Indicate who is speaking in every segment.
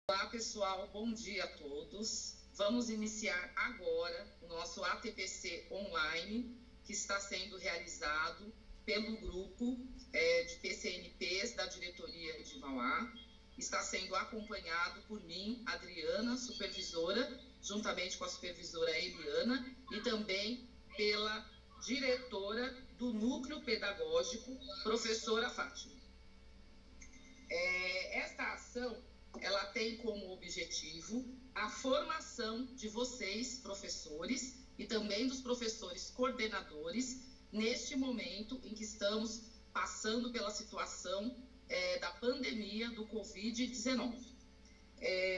Speaker 1: Olá, pessoal, bom dia a todos. Vamos iniciar agora o nosso ATPC online, que está sendo realizado pelo grupo de PCNPs da diretoria de Mauá. Está sendo acompanhado por mim, Adriana, supervisora, juntamente com a supervisora Eliana, e também pela diretora do núcleo pedagógico, professora Fátima. Esta ação, ela tem como objetivo a formação de vocês, professores, e também dos professores coordenadores, neste momento em que estamos passando pela situação da pandemia do Covid-19.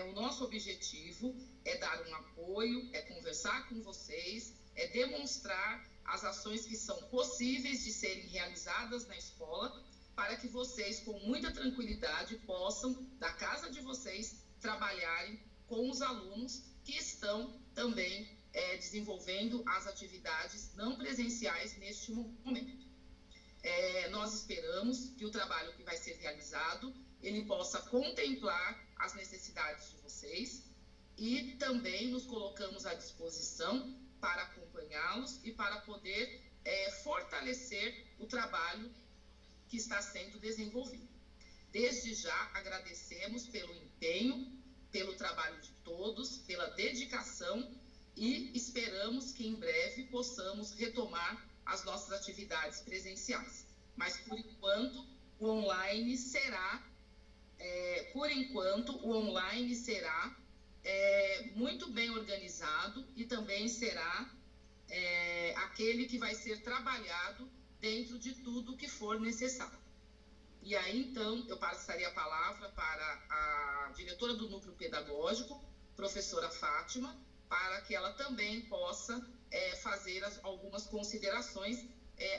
Speaker 1: O nosso objetivo é dar um apoio, é conversar com vocês, é demonstrar as ações que são possíveis de serem realizadas na escola, para que vocês, com muita tranquilidade, possam, da casa de vocês, trabalharem com os alunos que estão também desenvolvendo as atividades não presenciais neste momento. Nós esperamos que o trabalho que vai ser realizado, ele possa contemplar as necessidades de vocês e também nos colocamos à disposição para acompanhá-los e para poder fortalecer o trabalho que está sendo desenvolvido. Desde já agradecemos pelo empenho, pelo trabalho de todos, pela dedicação e esperamos que em breve possamos retomar as nossas atividades presenciais. Mas por enquanto o online será muito bem organizado e também será aquele que vai ser trabalhado dentro de tudo que for necessário. E aí, então, eu passaria a palavra para a diretora do núcleo pedagógico, professora Fátima, para que ela também possa fazer algumas considerações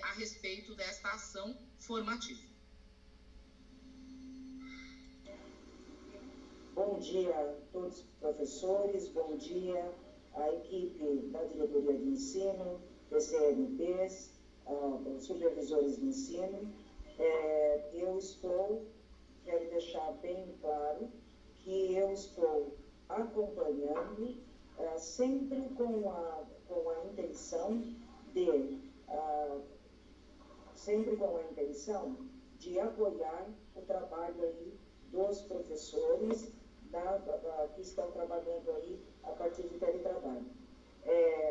Speaker 1: a respeito desta ação formativa.
Speaker 2: Bom dia a todos os professores, bom dia à equipe da diretoria de ensino, PCNPs, supervisores de ensino. Quero deixar bem claro que eu estou acompanhando sempre com a intenção de apoiar o trabalho aí dos professores que estão trabalhando aí a partir de teletrabalho.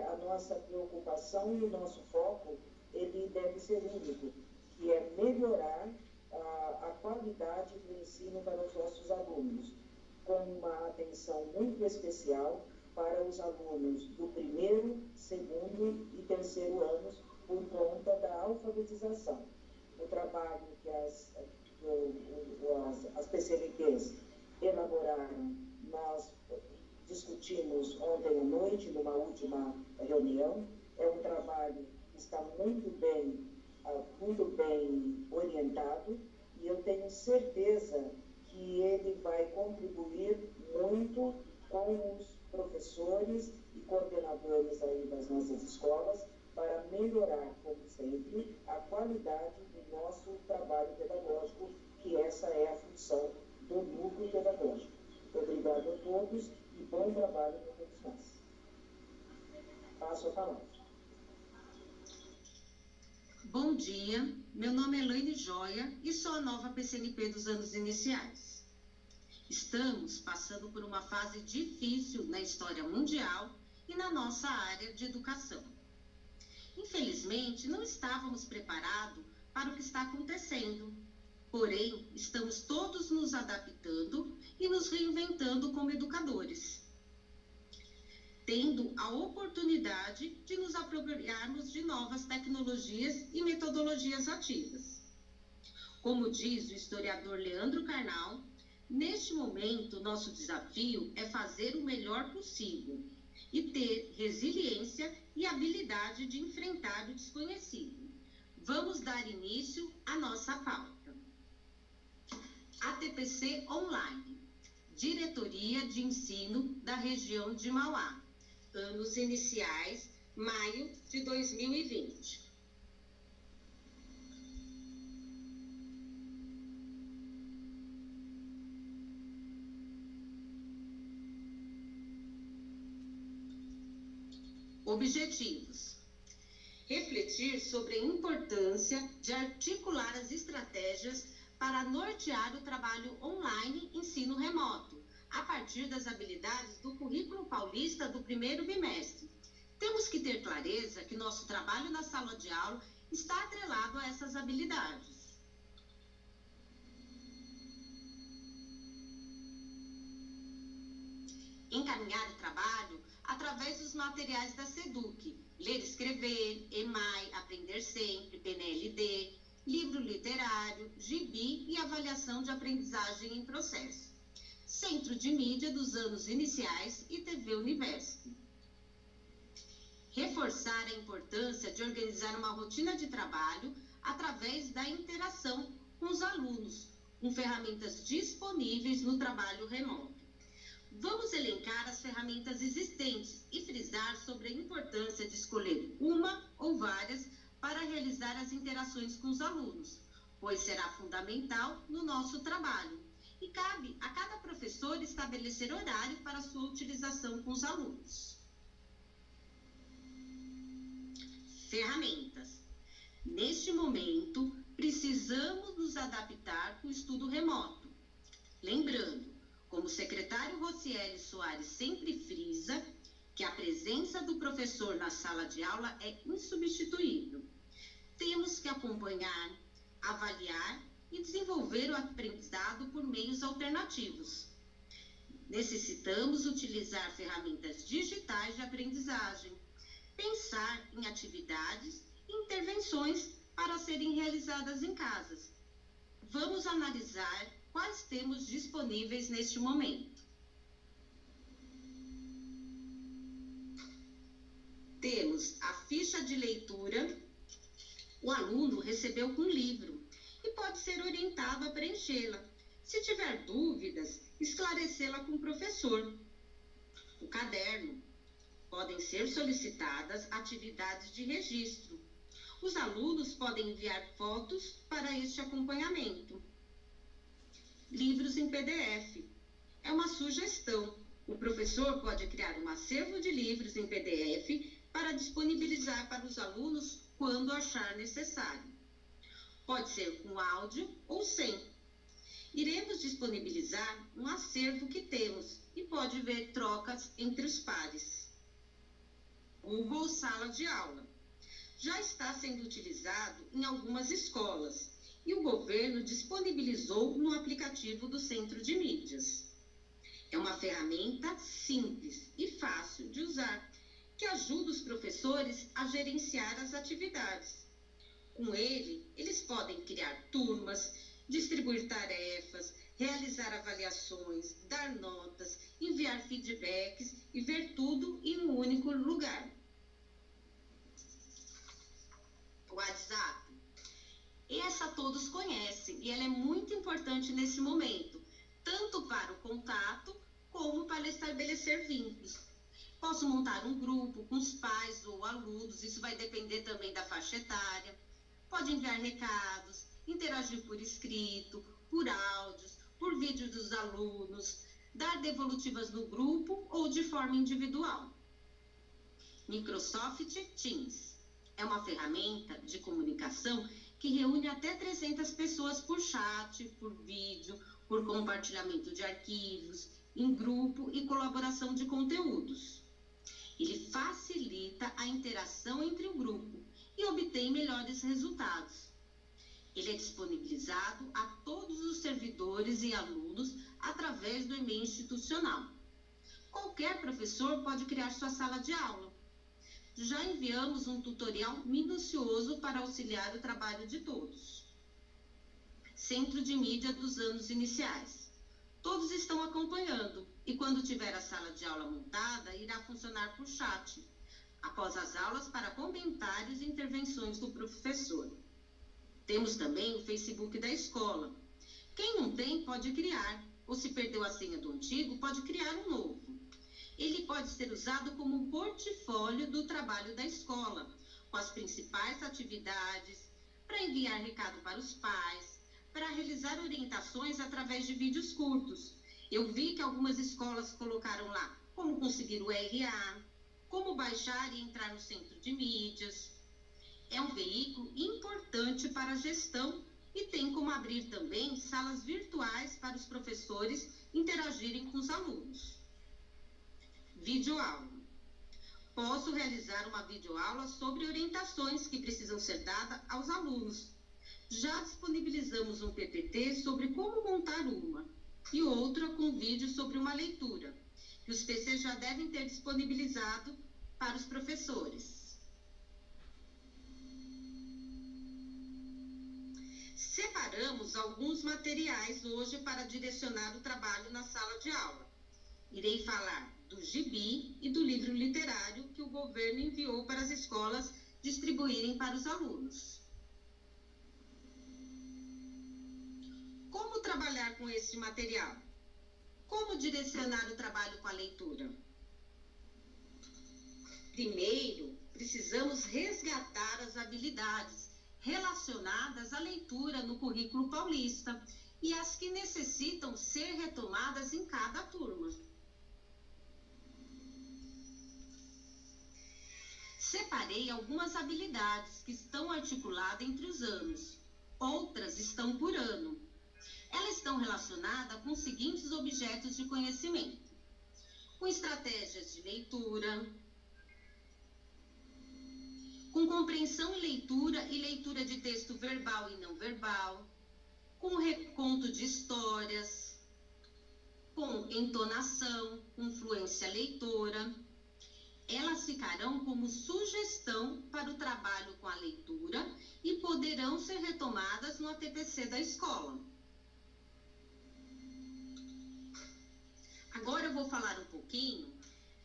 Speaker 2: A nossa preocupação e o nosso foco, ele deve ser único, que é melhorar a qualidade do ensino para os nossos alunos, com uma atenção muito especial para os alunos do primeiro, segundo e terceiro anos, por conta da alfabetização. O trabalho que as PCNPs elaboraram, nós discutimos ontem à noite, numa última reunião, é um trabalho que está muito bem orientado e eu tenho certeza que ele vai contribuir muito com os professores e coordenadores aí das nossas escolas para melhorar, como sempre, a qualidade do nosso trabalho pedagógico, que essa é a função do núcleo pedagógico. Obrigado a todos e bom trabalho para todos nós. Passo a palavra.
Speaker 3: Bom dia, meu nome é Elaine Joia e sou a nova PCNP dos anos iniciais. Estamos passando por uma fase difícil na história mundial e na nossa área de educação. Infelizmente, não estávamos preparados para o que está acontecendo, porém, estamos todos nos adaptando e nos reinventando como educadores, tendo a oportunidade de nos apropriarmos de novas tecnologias e metodologias ativas. Como diz o historiador Leandro Carnal, neste momento, nosso desafio é fazer o melhor possível e ter resiliência e habilidade de enfrentar o desconhecido. Vamos dar início à nossa pauta. ATPC Online, Diretoria de Ensino da região de Mauá, anos iniciais, maio de 2020. Objetivos: refletir sobre a importância de articular as estratégias para nortear o trabalho online ensino remoto, a partir das habilidades do currículo paulista do primeiro bimestre. Temos que ter clareza que nosso trabalho na sala de aula está atrelado a essas habilidades. Encaminhar o trabalho através dos materiais da SEDUC, ler e escrever, EMAI, Aprender Sempre, PNLD, livro literário, gibi e avaliação de aprendizagem em processo. Centro de Mídia dos Anos Iniciais e TV Universi. Reforçar a importância de organizar uma rotina de trabalho através da interação com os alunos, com ferramentas disponíveis no trabalho remoto. Vamos elencar as ferramentas existentes e frisar sobre a importância de escolher uma ou várias para realizar as interações com os alunos, pois será fundamental no nosso trabalho. E cabe a cada professor estabelecer horário para sua utilização com os alunos. Ferramentas. Neste momento, precisamos nos adaptar com o estudo remoto. Lembrando, como o secretário Rocieli Soares sempre frisa, que a presença do professor na sala de aula é insubstituível. Temos que acompanhar, avaliar e desenvolver o aprendizado por meios alternativos. Necessitamos utilizar ferramentas digitais de aprendizagem, pensar em atividades e intervenções para serem realizadas em casas. Vamos analisar quais temos disponíveis neste momento. Temos a ficha de leitura. O aluno recebeu com livro e pode ser orientado a preenchê-la. Se tiver dúvidas, esclarecê-la com o professor. O caderno. Podem ser solicitadas atividades de registro. Os alunos podem enviar fotos para este acompanhamento. Livros em PDF. É uma sugestão. O professor pode criar um acervo de livros em PDF para disponibilizar para os alunos quando achar necessário. Pode ser com áudio ou sem. Iremos disponibilizar um acervo que temos e pode haver trocas entre os pares. Google Sala de Aula. Já está sendo utilizado em algumas escolas e o governo disponibilizou no aplicativo do Centro de Mídias. É uma ferramenta simples e fácil de usar, que ajuda os professores a gerenciar as atividades. Com ele, eles podem criar turmas, distribuir tarefas, realizar avaliações, dar notas, enviar feedbacks e ver tudo em um único lugar. O WhatsApp. Essa todos conhecem e ela é muito importante nesse momento, tanto para o contato como para estabelecer vínculos. Posso montar um grupo com os pais ou alunos, isso vai depender também da faixa etária. Pode enviar recados, interagir por escrito, por áudios, por vídeo dos alunos, dar devolutivas no grupo ou de forma individual. Microsoft Teams é uma ferramenta de comunicação que reúne até 300 pessoas por chat, por vídeo, por compartilhamento de arquivos, em grupo e colaboração de conteúdos. Ele facilita a interação entre o grupo e obtém melhores resultados. Ele é disponibilizado a todos os servidores e alunos através do e-mail institucional. Qualquer professor pode criar sua sala de aula. Já enviamos um tutorial minucioso para auxiliar o trabalho de todos. Centro de Mídia dos Anos Iniciais. Todos estão acompanhando e quando tiver a sala de aula montada, irá funcionar por chat, após as aulas para comentários e intervenções do professor. Temos também o Facebook da escola. Quem não tem, pode criar, ou se perdeu a senha do antigo, pode criar um novo. Ele pode ser usado como um portfólio do trabalho da escola, com as principais atividades, para enviar recado para os pais, para realizar orientações através de vídeos curtos. Eu vi que algumas escolas colocaram lá como conseguir o RA, como baixar e entrar no centro de mídias. É um veículo importante para a gestão e tem como abrir também salas virtuais para os professores interagirem com os alunos. Videoaula. Posso realizar uma videoaula sobre orientações que precisam ser dadas aos alunos. Já disponibilizamos um PPT sobre como montar uma e outra com vídeo sobre uma leitura, que os PCs já devem ter disponibilizado para os professores. Separamos alguns materiais hoje para direcionar o trabalho na sala de aula. Irei falar do gibi e do livro literário que o governo enviou para as escolas distribuírem para os alunos. Como trabalhar com esse material? Como direcionar o trabalho com a leitura? Primeiro, precisamos resgatar as habilidades relacionadas à leitura no currículo paulista e as que necessitam ser retomadas em cada turma. Separei algumas habilidades que estão articuladas entre os anos, outras estão por ano. Elas estão relacionadas com os seguintes objetos de conhecimento: com estratégias de leitura, com compreensão e leitura de texto verbal e não verbal, com reconto de histórias, com entonação, com fluência leitora. Elas ficarão como sugestão para o trabalho com a leitura e poderão ser retomadas no ATPC da escola. Agora eu vou falar um pouquinho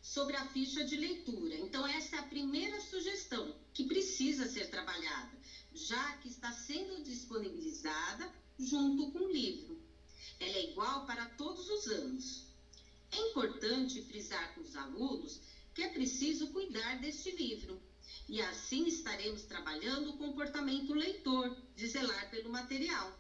Speaker 3: sobre a ficha de leitura. Então, essa é a primeira sugestão que precisa ser trabalhada, já que está sendo disponibilizada junto com o livro. Ela é igual para todos os anos. É importante frisar com os alunos que é preciso cuidar deste livro, e assim estaremos trabalhando o comportamento leitor, de zelar pelo material.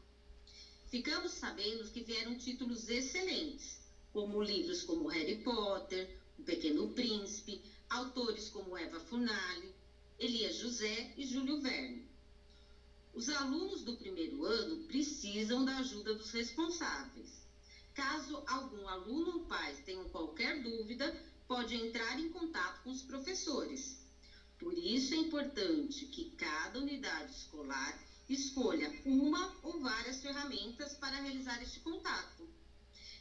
Speaker 3: Ficamos sabendo que vieram títulos excelentes, como livros como Harry Potter, O Pequeno Príncipe, autores como Eva Furnali, Elias José e Júlio Verne. Os alunos do primeiro ano precisam da ajuda dos responsáveis. Caso algum aluno ou pai tenham qualquer dúvida, pode entrar em contato com os professores. Por isso é importante que cada unidade escolar escolha uma ou várias ferramentas para realizar este contato.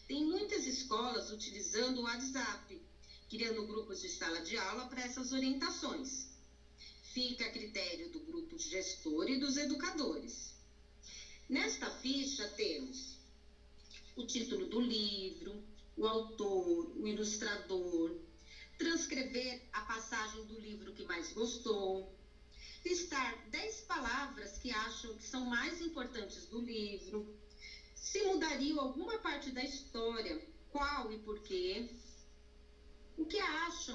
Speaker 3: Tem muitas escolas utilizando o WhatsApp, criando grupos de sala de aula para essas orientações. Fica a critério do grupo gestor e dos educadores. Nesta ficha temos o título do livro, o autor, o ilustrador, transcrever a passagem do livro que mais gostou, listar 10 palavras que acham que são mais importantes do livro, se mudariam alguma parte da história, qual e por quê, o que acha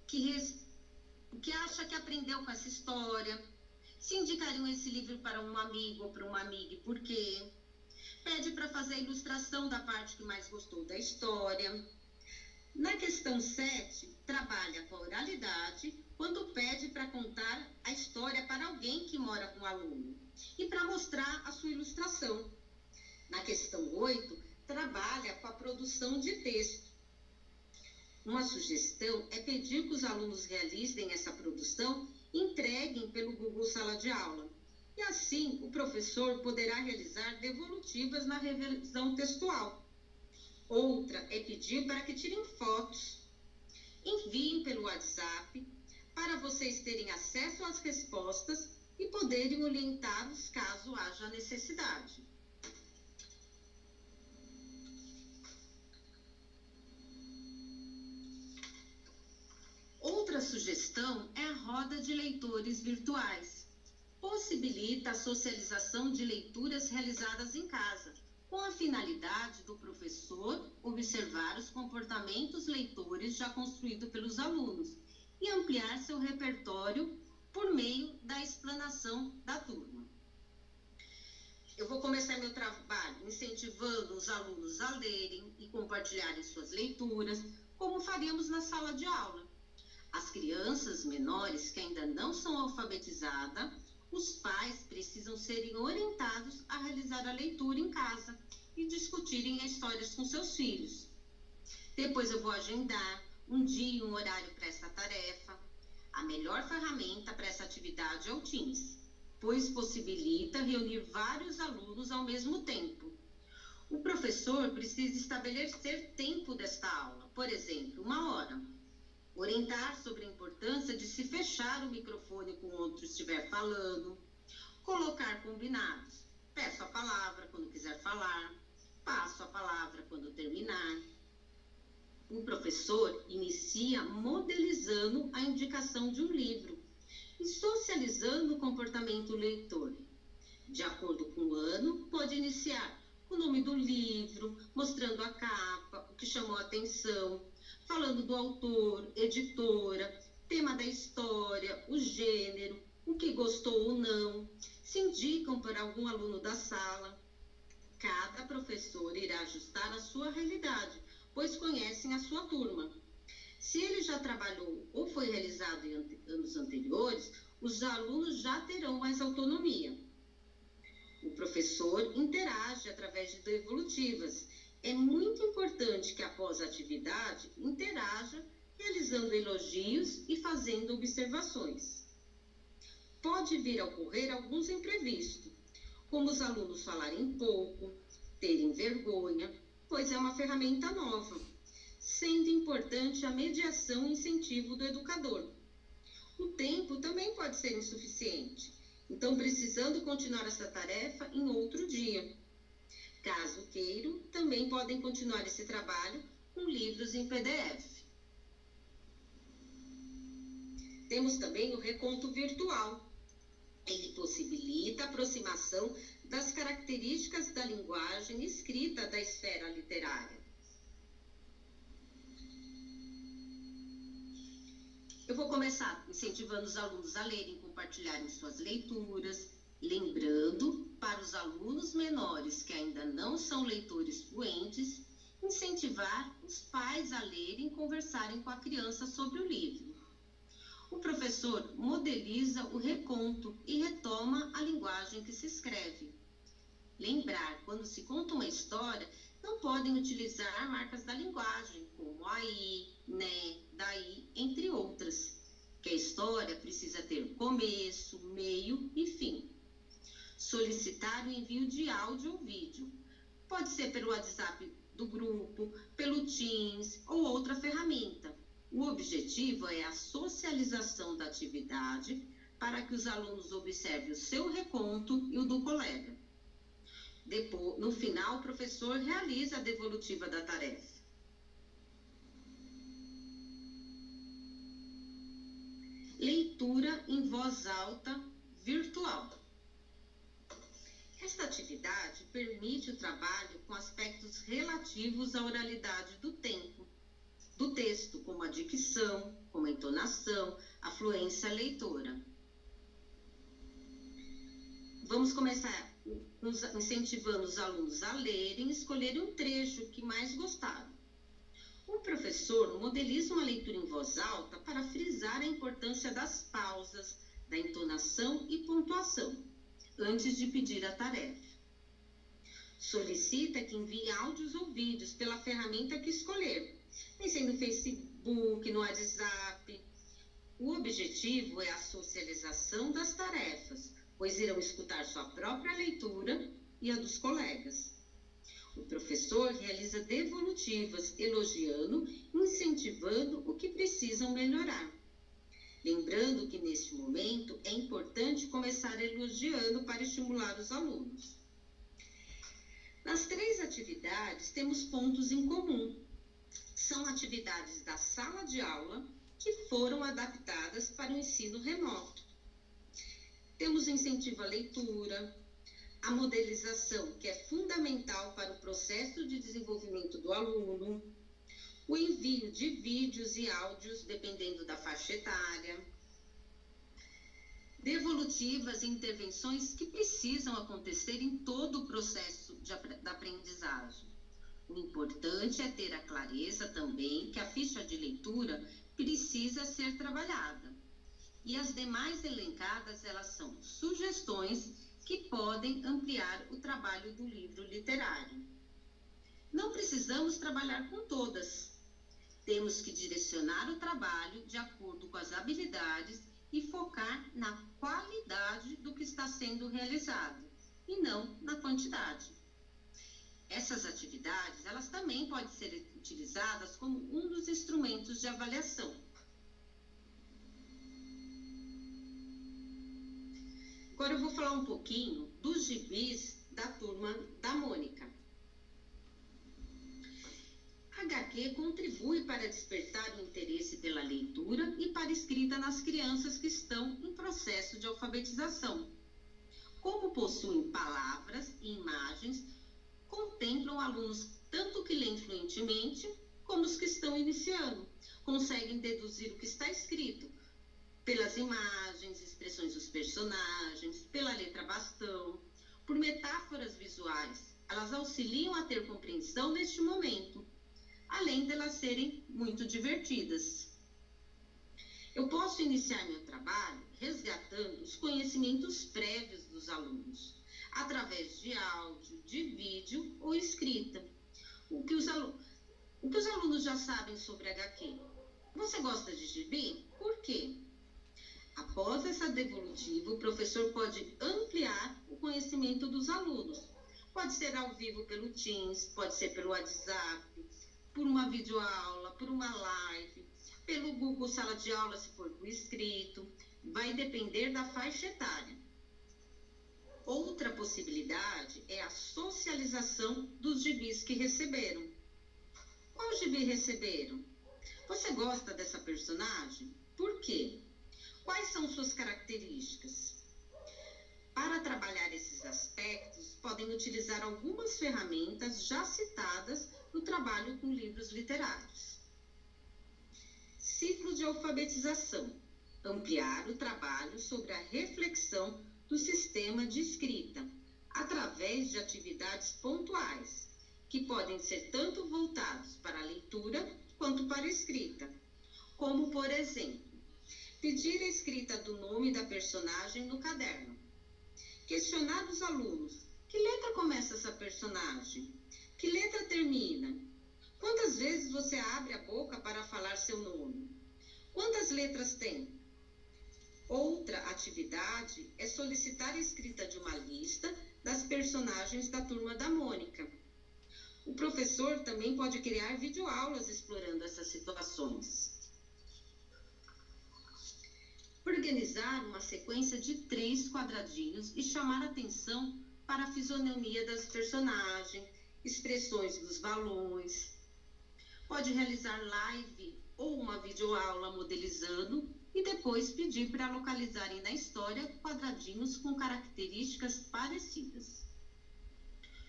Speaker 3: que aprendeu com essa história, se indicariam esse livro para um amigo ou para uma amiga e por quê. Pede para fazer a ilustração da parte que mais gostou da história. Na questão 7, trabalha com a oralidade quando pede para contar a história para alguém que mora com o aluno e para mostrar a sua ilustração. Na questão 8, trabalha com a produção de texto. Uma sugestão é pedir que os alunos realizem essa produção e entreguem pelo Google Sala de Aula. E assim, o professor poderá realizar devolutivas na revisão textual. Outra é pedir para que tirem fotos. Enviem pelo WhatsApp para vocês terem acesso às respostas e poderem orientá-los caso haja necessidade. Outra sugestão é a roda de leitores virtuais. Possibilita a socialização de leituras realizadas em casa, com a finalidade do professor observar os comportamentos leitores já construídos pelos alunos e ampliar seu repertório por meio da explanação da turma. Eu vou começar meu trabalho incentivando os alunos a lerem e compartilharem suas leituras, como faríamos na sala de aula. As crianças menores que ainda não são alfabetizadas, os pais precisam serem orientados a realizar a leitura em casa e discutirem as histórias com seus filhos. Depois eu vou agendar um dia e um horário para essa tarefa. A melhor ferramenta para essa atividade é o Teams, pois possibilita reunir vários alunos ao mesmo tempo. O professor precisa estabelecer tempo desta aula, por exemplo, 1 hora. Orientar sobre a importância de se fechar o microfone quando o outro estiver falando. Colocar combinados. Peço a palavra quando quiser falar. Passo a palavra quando terminar. O professor inicia modelizando a indicação de um livro e socializando o comportamento leitor. De acordo com o ano, pode iniciar o nome do livro, mostrando a capa, o que chamou a atenção, falando do autor, editora, tema da história, o gênero, o que gostou ou não, se indicam para algum aluno da sala. Cada professor irá ajustar a sua realidade, pois conhecem a sua turma. Se ele já trabalhou ou foi realizado em anos anteriores, os alunos já terão mais autonomia. O professor interage através de devolutivas. É muito importante que após a atividade interaja, realizando elogios e fazendo observações. Pode vir a ocorrer alguns imprevistos, como os alunos falarem pouco, terem vergonha, pois é uma ferramenta nova, sendo importante a mediação e incentivo do educador. O tempo também pode ser insuficiente, então precisando continuar essa tarefa em outro dia. Caso queiram, também podem continuar esse trabalho com livros em PDF. Temos também o reconto virtual. Ele possibilita a aproximação das características da linguagem escrita da esfera literária. Eu vou começar incentivando os alunos a lerem e compartilharem suas leituras, lembrando para os alunos menores que ainda não são leitores fluentes, incentivar os pais a lerem e conversarem com a criança sobre o livro. O professor modeliza o reconto e retoma a linguagem que se escreve. Lembrar, quando se conta uma história, não podem utilizar marcas da linguagem, como aí, né, daí, entre outras, que a história precisa ter começo, meio e fim. Solicitar o envio de áudio ou vídeo. Pode ser pelo WhatsApp do grupo, pelo Teams ou outra ferramenta. O objetivo é a socialização da atividade para que os alunos observem o seu reconto e o do colega. Depois, no final, o professor realiza a devolutiva da tarefa. Leitura em voz alta virtual. Esta atividade permite o trabalho com aspectos relativos à oralidade do tempo, do texto, como a dicção, como a entonação, a fluência leitora. Vamos começar incentivando os alunos a lerem e escolherem um trecho que mais gostaram. O professor modeliza uma leitura em voz alta para frisar a importância das pausas, da entonação e pontuação, antes de pedir a tarefa. Solicita que envie áudios ou vídeos pela ferramenta que escolher, sendo no Facebook, no WhatsApp. O objetivo é a socialização das tarefas, pois irão escutar sua própria leitura e a dos colegas. O professor realiza devolutivas, elogiando e incentivando o que precisam melhorar. Lembrando que, neste momento, é importante começar elogiando para estimular os alunos. Nas 3 atividades, temos pontos em comum. São atividades da sala de aula que foram adaptadas para o ensino remoto. Temos o incentivo à leitura, a modelização, que é fundamental para o processo de desenvolvimento do aluno, o envio de vídeos e áudios, dependendo da faixa etária, devolutivas e intervenções que precisam acontecer em todo o processo da aprendizagem. O importante é ter a clareza também que a ficha de leitura precisa precisa ser trabalhada. E as demais elencadas, elas são sugestões que podem ampliar o trabalho do livro literário. Não precisamos trabalhar com todas. Temos que direcionar o trabalho de acordo com as habilidades e focar na qualidade do que está sendo realizado, e não na quantidade. Essas atividades, elas também podem ser utilizadas como um dos instrumentos de avaliação. Agora eu vou falar um pouquinho dos gibis da Turma da Mônica. A HQ contribui para despertar o interesse pela leitura e para a escrita nas crianças que estão em processo de alfabetização. Como possuem palavras e imagens, contemplam alunos tanto que leem fluentemente como os que estão iniciando. Conseguem deduzir o que está escrito pelas imagens, expressões dos personagens, pela letra bastão, por metáforas visuais. Elas auxiliam a ter compreensão neste momento, além de elas serem muito divertidas. Eu posso iniciar meu trabalho resgatando os conhecimentos prévios dos alunos, através de áudio, de vídeo ou escrita. O que os alunos já sabem sobre HQ? Você gosta de gibi? Por quê? Após essa devolutiva, o professor pode ampliar o conhecimento dos alunos. Pode ser ao vivo pelo Teams, pode ser pelo WhatsApp, por uma videoaula, por uma live, pelo Google Sala de Aula, se for por escrito. Vai depender da faixa etária. Outra possibilidade é a socialização dos gibis que receberam. Qual gibi receberam? Você gosta dessa personagem? Por quê? Quais são suas características? Para trabalhar esses aspectos, podem utilizar algumas ferramentas já citadas no trabalho com livros literários. Ciclo de alfabetização. Ampliar o trabalho sobre a reflexão do sistema de escrita, através de atividades pontuais, que podem ser tanto voltados para a leitura quanto para a escrita, como, por exemplo, pedir a escrita do nome da personagem no caderno. Questionar os alunos: que letra começa essa personagem? Que letra termina? Quantas vezes você abre a boca para falar seu nome? Quantas letras tem? Outra atividade é solicitar a escrita de uma lista das personagens da Turma da Mônica. O professor também pode criar videoaulas explorando essas situações. Organizar uma sequência de 3 quadradinhos e chamar atenção para a fisionomia das personagens, expressões dos balões. Pode realizar live ou uma videoaula modelizando e depois pedir para localizarem na história quadradinhos com características parecidas.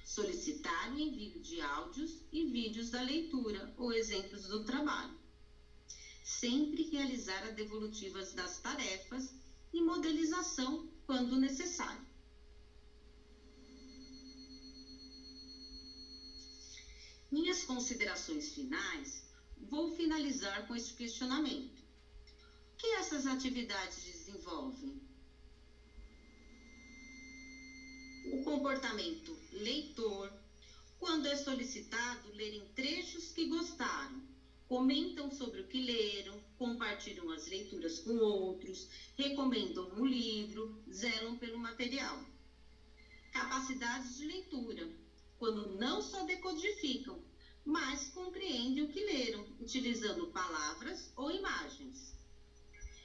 Speaker 3: Solicitar o envio de áudios e vídeos da leitura ou exemplos do trabalho. Sempre realizar a devolutivas das tarefas e modelização quando necessário. Minhas considerações finais, vou finalizar com este questionamento. O que essas atividades desenvolvem? O comportamento leitor, quando é solicitado lerem trechos que gostaram, comentam sobre o que leram, compartilham as leituras com outros, recomendam um livro, zelam pelo material. Capacidades de leitura, quando não só decodificam, mas compreendem o que leram, utilizando palavras ou imagens.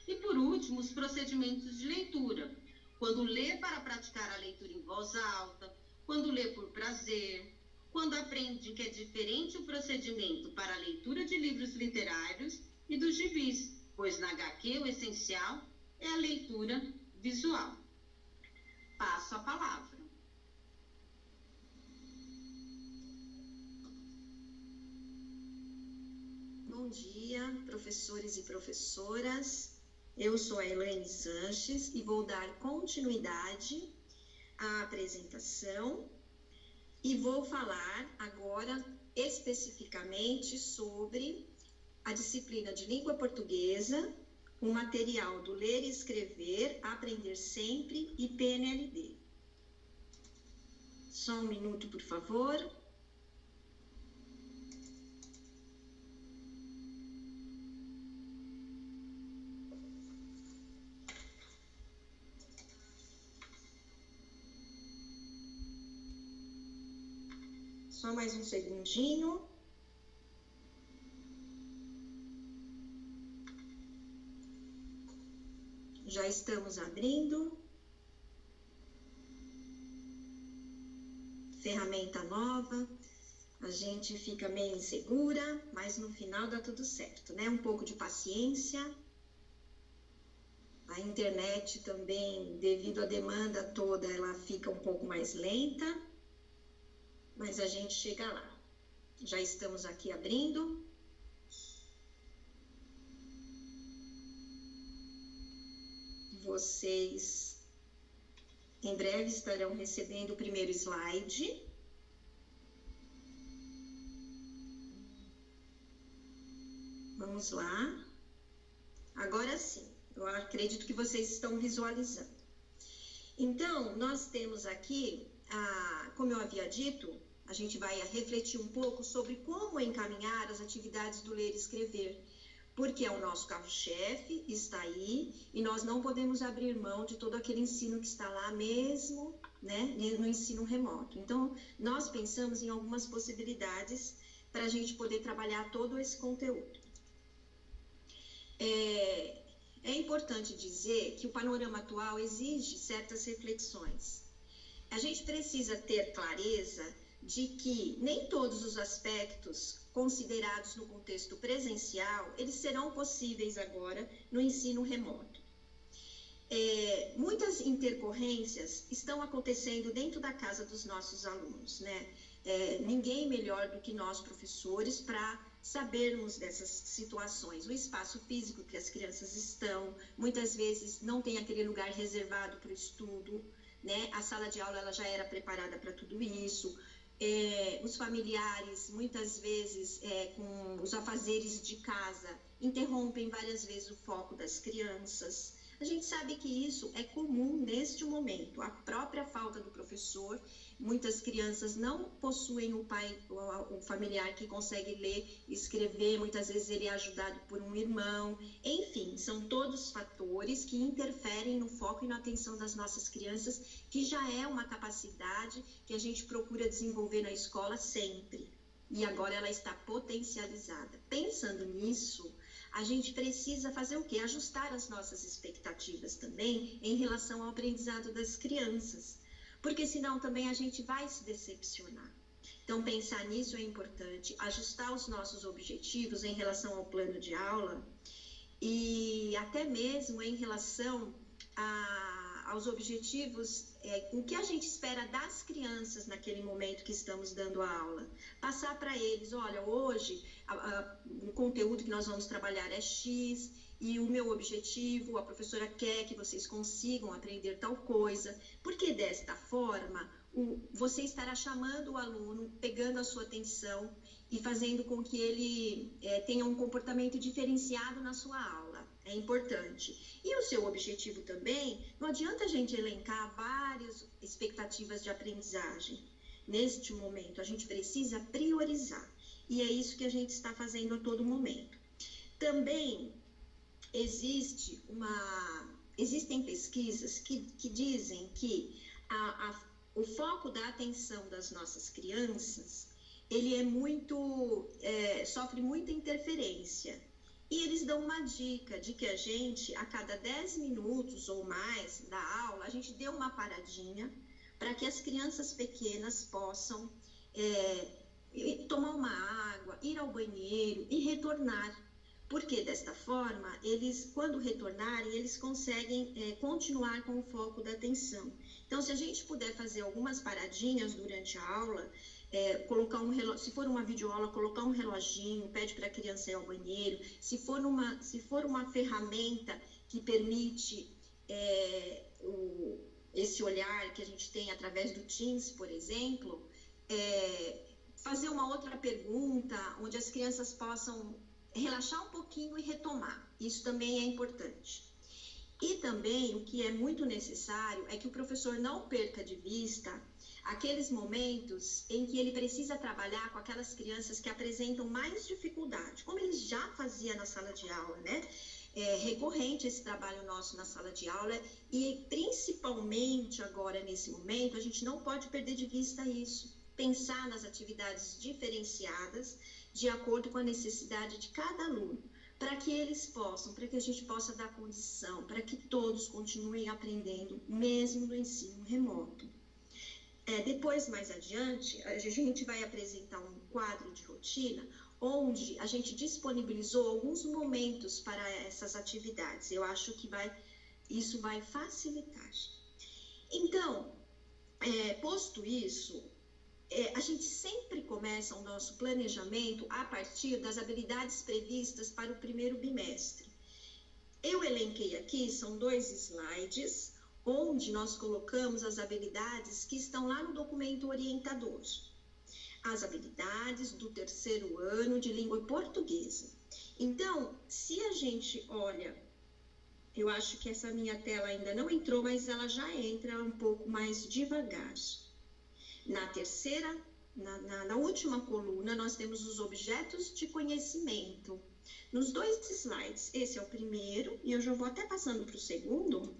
Speaker 3: E por último, os procedimentos de leitura, quando lê para praticar a leitura em voz alta, quando lê por prazer, quando aprende que é diferente o procedimento para a leitura de livros literários e dos gibis, pois na HQ o essencial é a leitura visual. Passo a palavra.
Speaker 4: Bom dia, professores e professoras. Eu sou a Elaine Sanches e vou dar continuidade à apresentação e vou falar agora especificamente sobre a disciplina de língua portuguesa, o material do Ler e Escrever, Aprender Sempre e PNLD. Só um minuto, por favor. Só mais um segundinho. Já estamos abrindo. Ferramenta nova. A gente fica meio insegura, mas no final dá tudo certo, né? Um pouco de paciência. A internet também, devido à demanda toda, ela fica um pouco mais lenta, mas a gente chega lá. Já estamos aqui abrindo. Vocês em breve estarão recebendo o primeiro slide. Vamos lá. Agora sim, eu acredito que vocês estão visualizando. Então, nós temos aqui, como eu havia dito, a gente vai refletir um pouco sobre como encaminhar as atividades do Ler e Escrever, porque é o nosso carro-chefe, está aí, e nós não podemos abrir mão de todo aquele ensino que está lá mesmo, né, no ensino remoto. Então, nós pensamos em algumas possibilidades para a gente poder trabalhar todo esse conteúdo. É importante dizer que o panorama atual exige certas reflexões. A gente precisa ter clareza de que nem todos os aspectos considerados no contexto presencial, eles serão possíveis agora no ensino remoto. Muitas intercorrências estão acontecendo dentro da casa dos nossos alunos, né? Ninguém melhor do que nós, professores, para sabermos dessas situações. O espaço físico que as crianças estão, muitas vezes não tem aquele lugar reservado para o estudo, né? A sala de aula ela já era preparada para tudo isso. Os familiares, muitas vezes, com os afazeres de casa, interrompem várias vezes o foco das crianças. A gente sabe que isso é comum neste momento, a própria falta do professor. Muitas crianças não possuem o pai ou o familiar que consegue ler e escrever, muitas vezes ele é ajudado por um irmão. Enfim, são todos fatores que interferem no foco e na atenção das nossas crianças, que já é uma capacidade que a gente procura desenvolver na escola sempre. E agora ela está potencializada. Pensando nisso, a gente precisa fazer o quê? Ajustar as nossas expectativas também em relação ao aprendizado das crianças, porque senão também a gente vai se decepcionar. Então, pensar nisso é importante, ajustar os nossos objetivos em relação ao plano de aula e até mesmo em relação aos objetivos, o que a gente espera das crianças naquele momento que estamos dando a aula. Passar para eles, olha, hoje o conteúdo que nós vamos trabalhar é X e o meu objetivo, a professora quer que vocês consigam aprender tal coisa, porque desta forma você estará chamando o aluno, pegando a sua atenção e fazendo com que ele tenha um comportamento diferenciado na sua aula. É importante. E o seu objetivo também, não adianta a gente elencar várias expectativas de aprendizagem. Neste momento, a gente precisa priorizar. E é isso que a gente está fazendo a todo momento. Também existem pesquisas que dizem que o foco da atenção das nossas crianças, ele sofre muita interferência. E eles dão uma dica de que a gente, a cada 10 minutos ou mais da aula, a gente dê uma paradinha para que as crianças pequenas possam tomar uma água, ir ao banheiro e retornar. Porque desta forma, eles, quando retornarem, eles conseguem continuar com o foco da atenção. Então, se a gente puder fazer algumas paradinhas durante a aula, colocar um relógio, se for uma videoaula, colocar um reloginho, pede para a criança ir ao banheiro. Se for uma ferramenta que permite esse olhar que a gente tem através do Teams, por exemplo, fazer uma outra pergunta, onde as crianças possam relaxar um pouquinho e retomar. Isso também é importante. E também o que é muito necessário é que o professor não perca de vista aqueles momentos em que ele precisa trabalhar com aquelas crianças que apresentam mais dificuldade, como ele já fazia na sala de aula, né? É recorrente esse trabalho nosso na sala de aula e principalmente agora nesse momento a gente não pode perder de vista isso, pensar nas atividades diferenciadas de acordo com a necessidade de cada aluno, para que eles possam, para que a gente possa dar condição, para que todos continuem aprendendo mesmo no ensino remoto. Depois, mais adiante, a gente vai apresentar um quadro de rotina onde a gente disponibilizou alguns momentos para essas atividades. Eu acho que isso vai facilitar. Então, posto isso, a gente sempre começa o nosso planejamento a partir das habilidades previstas para o primeiro bimestre. Eu elenquei aqui, são 2 slides, onde nós colocamos as habilidades que estão lá no documento orientador. As habilidades do 3º ano de língua portuguesa. Então, se a gente olha, eu acho que essa minha tela ainda não entrou, mas ela já entra um pouco mais devagar. Na última coluna, nós temos os objetos de conhecimento. Nos 2 slides, esse é o primeiro, e eu já vou até passando para o segundo,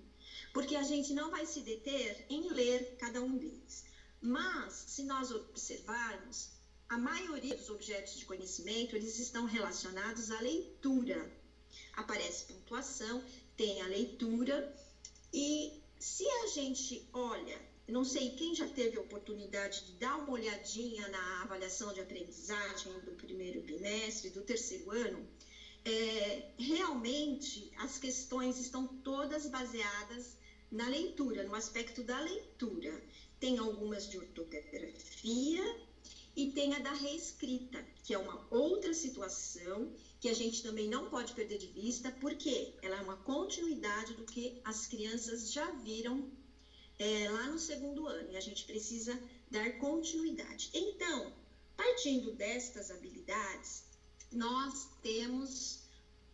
Speaker 4: porque a gente não vai se deter em ler cada um deles. Mas, se nós observarmos, a maioria dos objetos de conhecimento, eles estão relacionados à leitura. Aparece pontuação, tem a leitura, e se a gente olha, não sei quem já teve a oportunidade de dar uma olhadinha na avaliação de aprendizagem do primeiro bimestre, do 3º ano, realmente as questões estão todas baseadas na leitura, no aspecto da leitura. Tem algumas de ortografia e tem a da reescrita, que é uma outra situação que a gente também não pode perder de vista, porque ela é uma continuidade do que as crianças já viram lá no 2º ano, e a gente precisa dar continuidade. Então, partindo destas habilidades, nós temos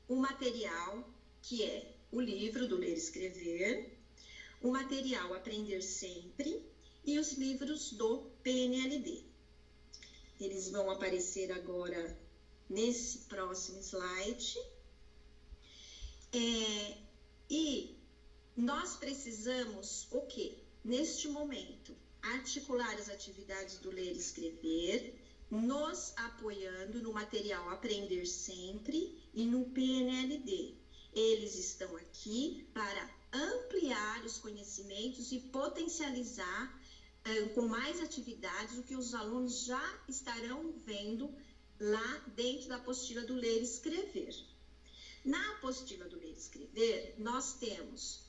Speaker 4: um material que é o livro do Ler e Escrever, o material Aprender Sempre e os livros do PNLD. Eles vão aparecer agora nesse próximo slide. E nós precisamos, o quê? Neste momento, articular as atividades do Ler e Escrever, nos apoiando no material Aprender Sempre e no PNLD. Eles estão aqui para ampliar os conhecimentos e potencializar com mais atividades o que os alunos já estarão vendo lá dentro da apostila do Ler e Escrever. Na apostila do Ler e Escrever, nós temos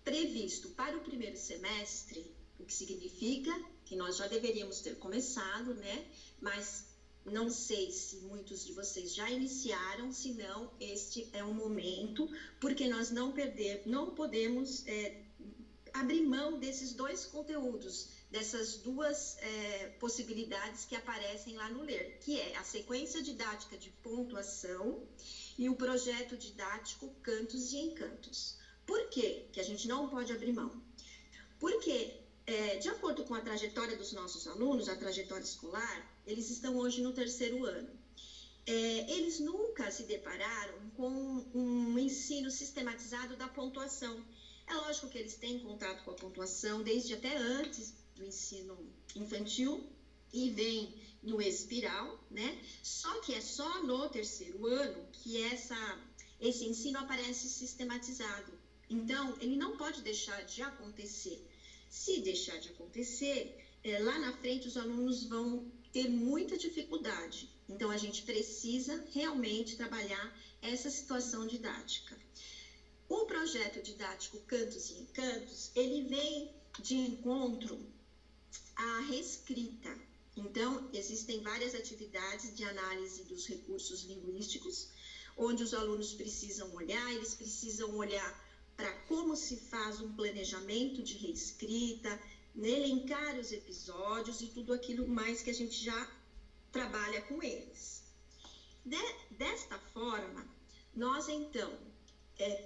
Speaker 4: previsto para o primeiro semestre, o que significa que nós já deveríamos ter começado, né? Mas não sei se muitos de vocês já iniciaram, se não, este é o momento, porque nós não podemos abrir mão desses 2 conteúdos, dessas 2 possibilidades que aparecem lá no Ler, que é a sequência didática de pontuação e o projeto didático Cantos e Encantos. Por quê que a gente não pode abrir mão? Porque, de acordo com a trajetória dos nossos alunos, a trajetória escolar, eles estão hoje no 3º ano. Eles nunca se depararam com um ensino sistematizado da pontuação. É lógico que eles têm contato com a pontuação desde até antes do ensino infantil e vem no espiral, né? Só que é só no 3º ano que esse ensino aparece sistematizado. Então, ele não pode deixar de acontecer. Se deixar de acontecer, lá na frente os alunos vão ter muita dificuldade. Então, a gente precisa realmente trabalhar essa situação didática. O projeto didático Cantos e Encantos, ele vem de encontro à reescrita. Então, existem várias atividades de análise dos recursos linguísticos, onde os alunos precisam olhar, eles precisam olhar para como se faz um planejamento de reescrita, elencar os episódios e tudo aquilo mais que a gente já trabalha com eles. Desta forma, nós então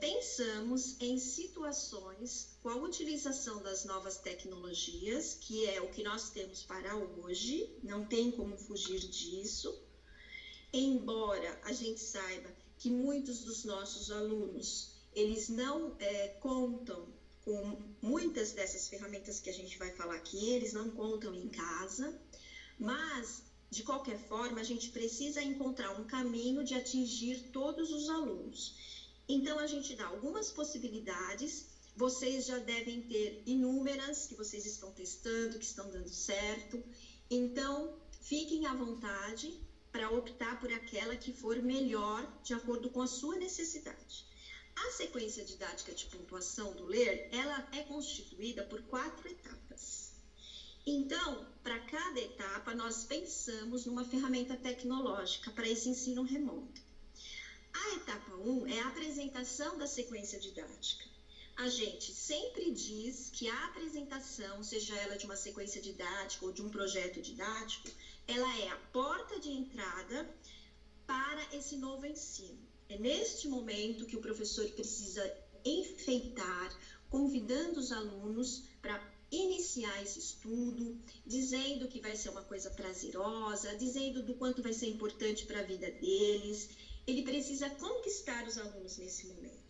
Speaker 4: pensamos em situações com a utilização das novas tecnologias, que é o que nós temos para hoje, não tem como fugir disso, embora a gente saiba que muitos dos nossos alunos, eles não contam com muitas dessas ferramentas que a gente vai falar aqui, eles não contam em casa, mas, de qualquer forma, a gente precisa encontrar um caminho de atingir todos os alunos. Então, a gente dá algumas possibilidades, vocês já devem ter inúmeras que vocês estão testando, que estão dando certo. Então, fiquem à vontade para optar por aquela que for melhor de acordo com a sua necessidade. A sequência didática de pontuação do ler, ela é constituída por 4 etapas. Então, para cada etapa, nós pensamos numa ferramenta tecnológica para esse ensino remoto. A etapa 1 é a apresentação da sequência didática. A gente sempre diz que a apresentação, seja ela de uma sequência didática ou de um projeto didático, ela é a porta de entrada para esse novo ensino. É neste momento que o professor precisa enfeitar, convidando os alunos para iniciar esse estudo, dizendo que vai ser uma coisa prazerosa, dizendo do quanto vai ser importante para a vida deles. Ele precisa conquistar os alunos nesse momento.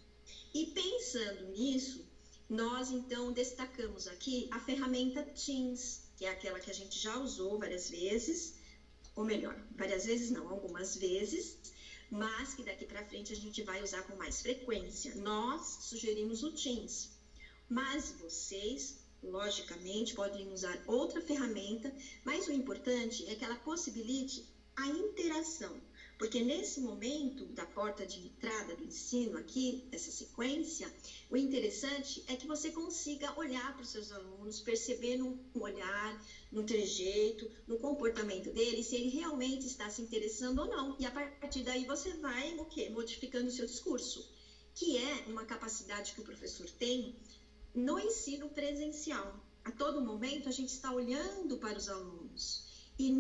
Speaker 4: E pensando nisso, nós então destacamos aqui a ferramenta Teams, que é aquela que a gente já usou várias vezes, ou melhor, várias vezes não, algumas vezes, mas que daqui para frente a gente vai usar com mais frequência. Nós sugerimos o Teams, mas vocês, logicamente, podem usar outra ferramenta, mas o importante é que ela possibilite a interação. Porque nesse momento da porta de entrada do ensino aqui, essa sequência, o interessante é que você consiga olhar para os seus alunos, perceber no olhar, no trejeito, no comportamento dele, se ele realmente está se interessando ou não. E a partir daí você vai, modificando o seu discurso, que é uma capacidade que o professor tem no ensino presencial. A todo momento a gente está olhando para os alunos e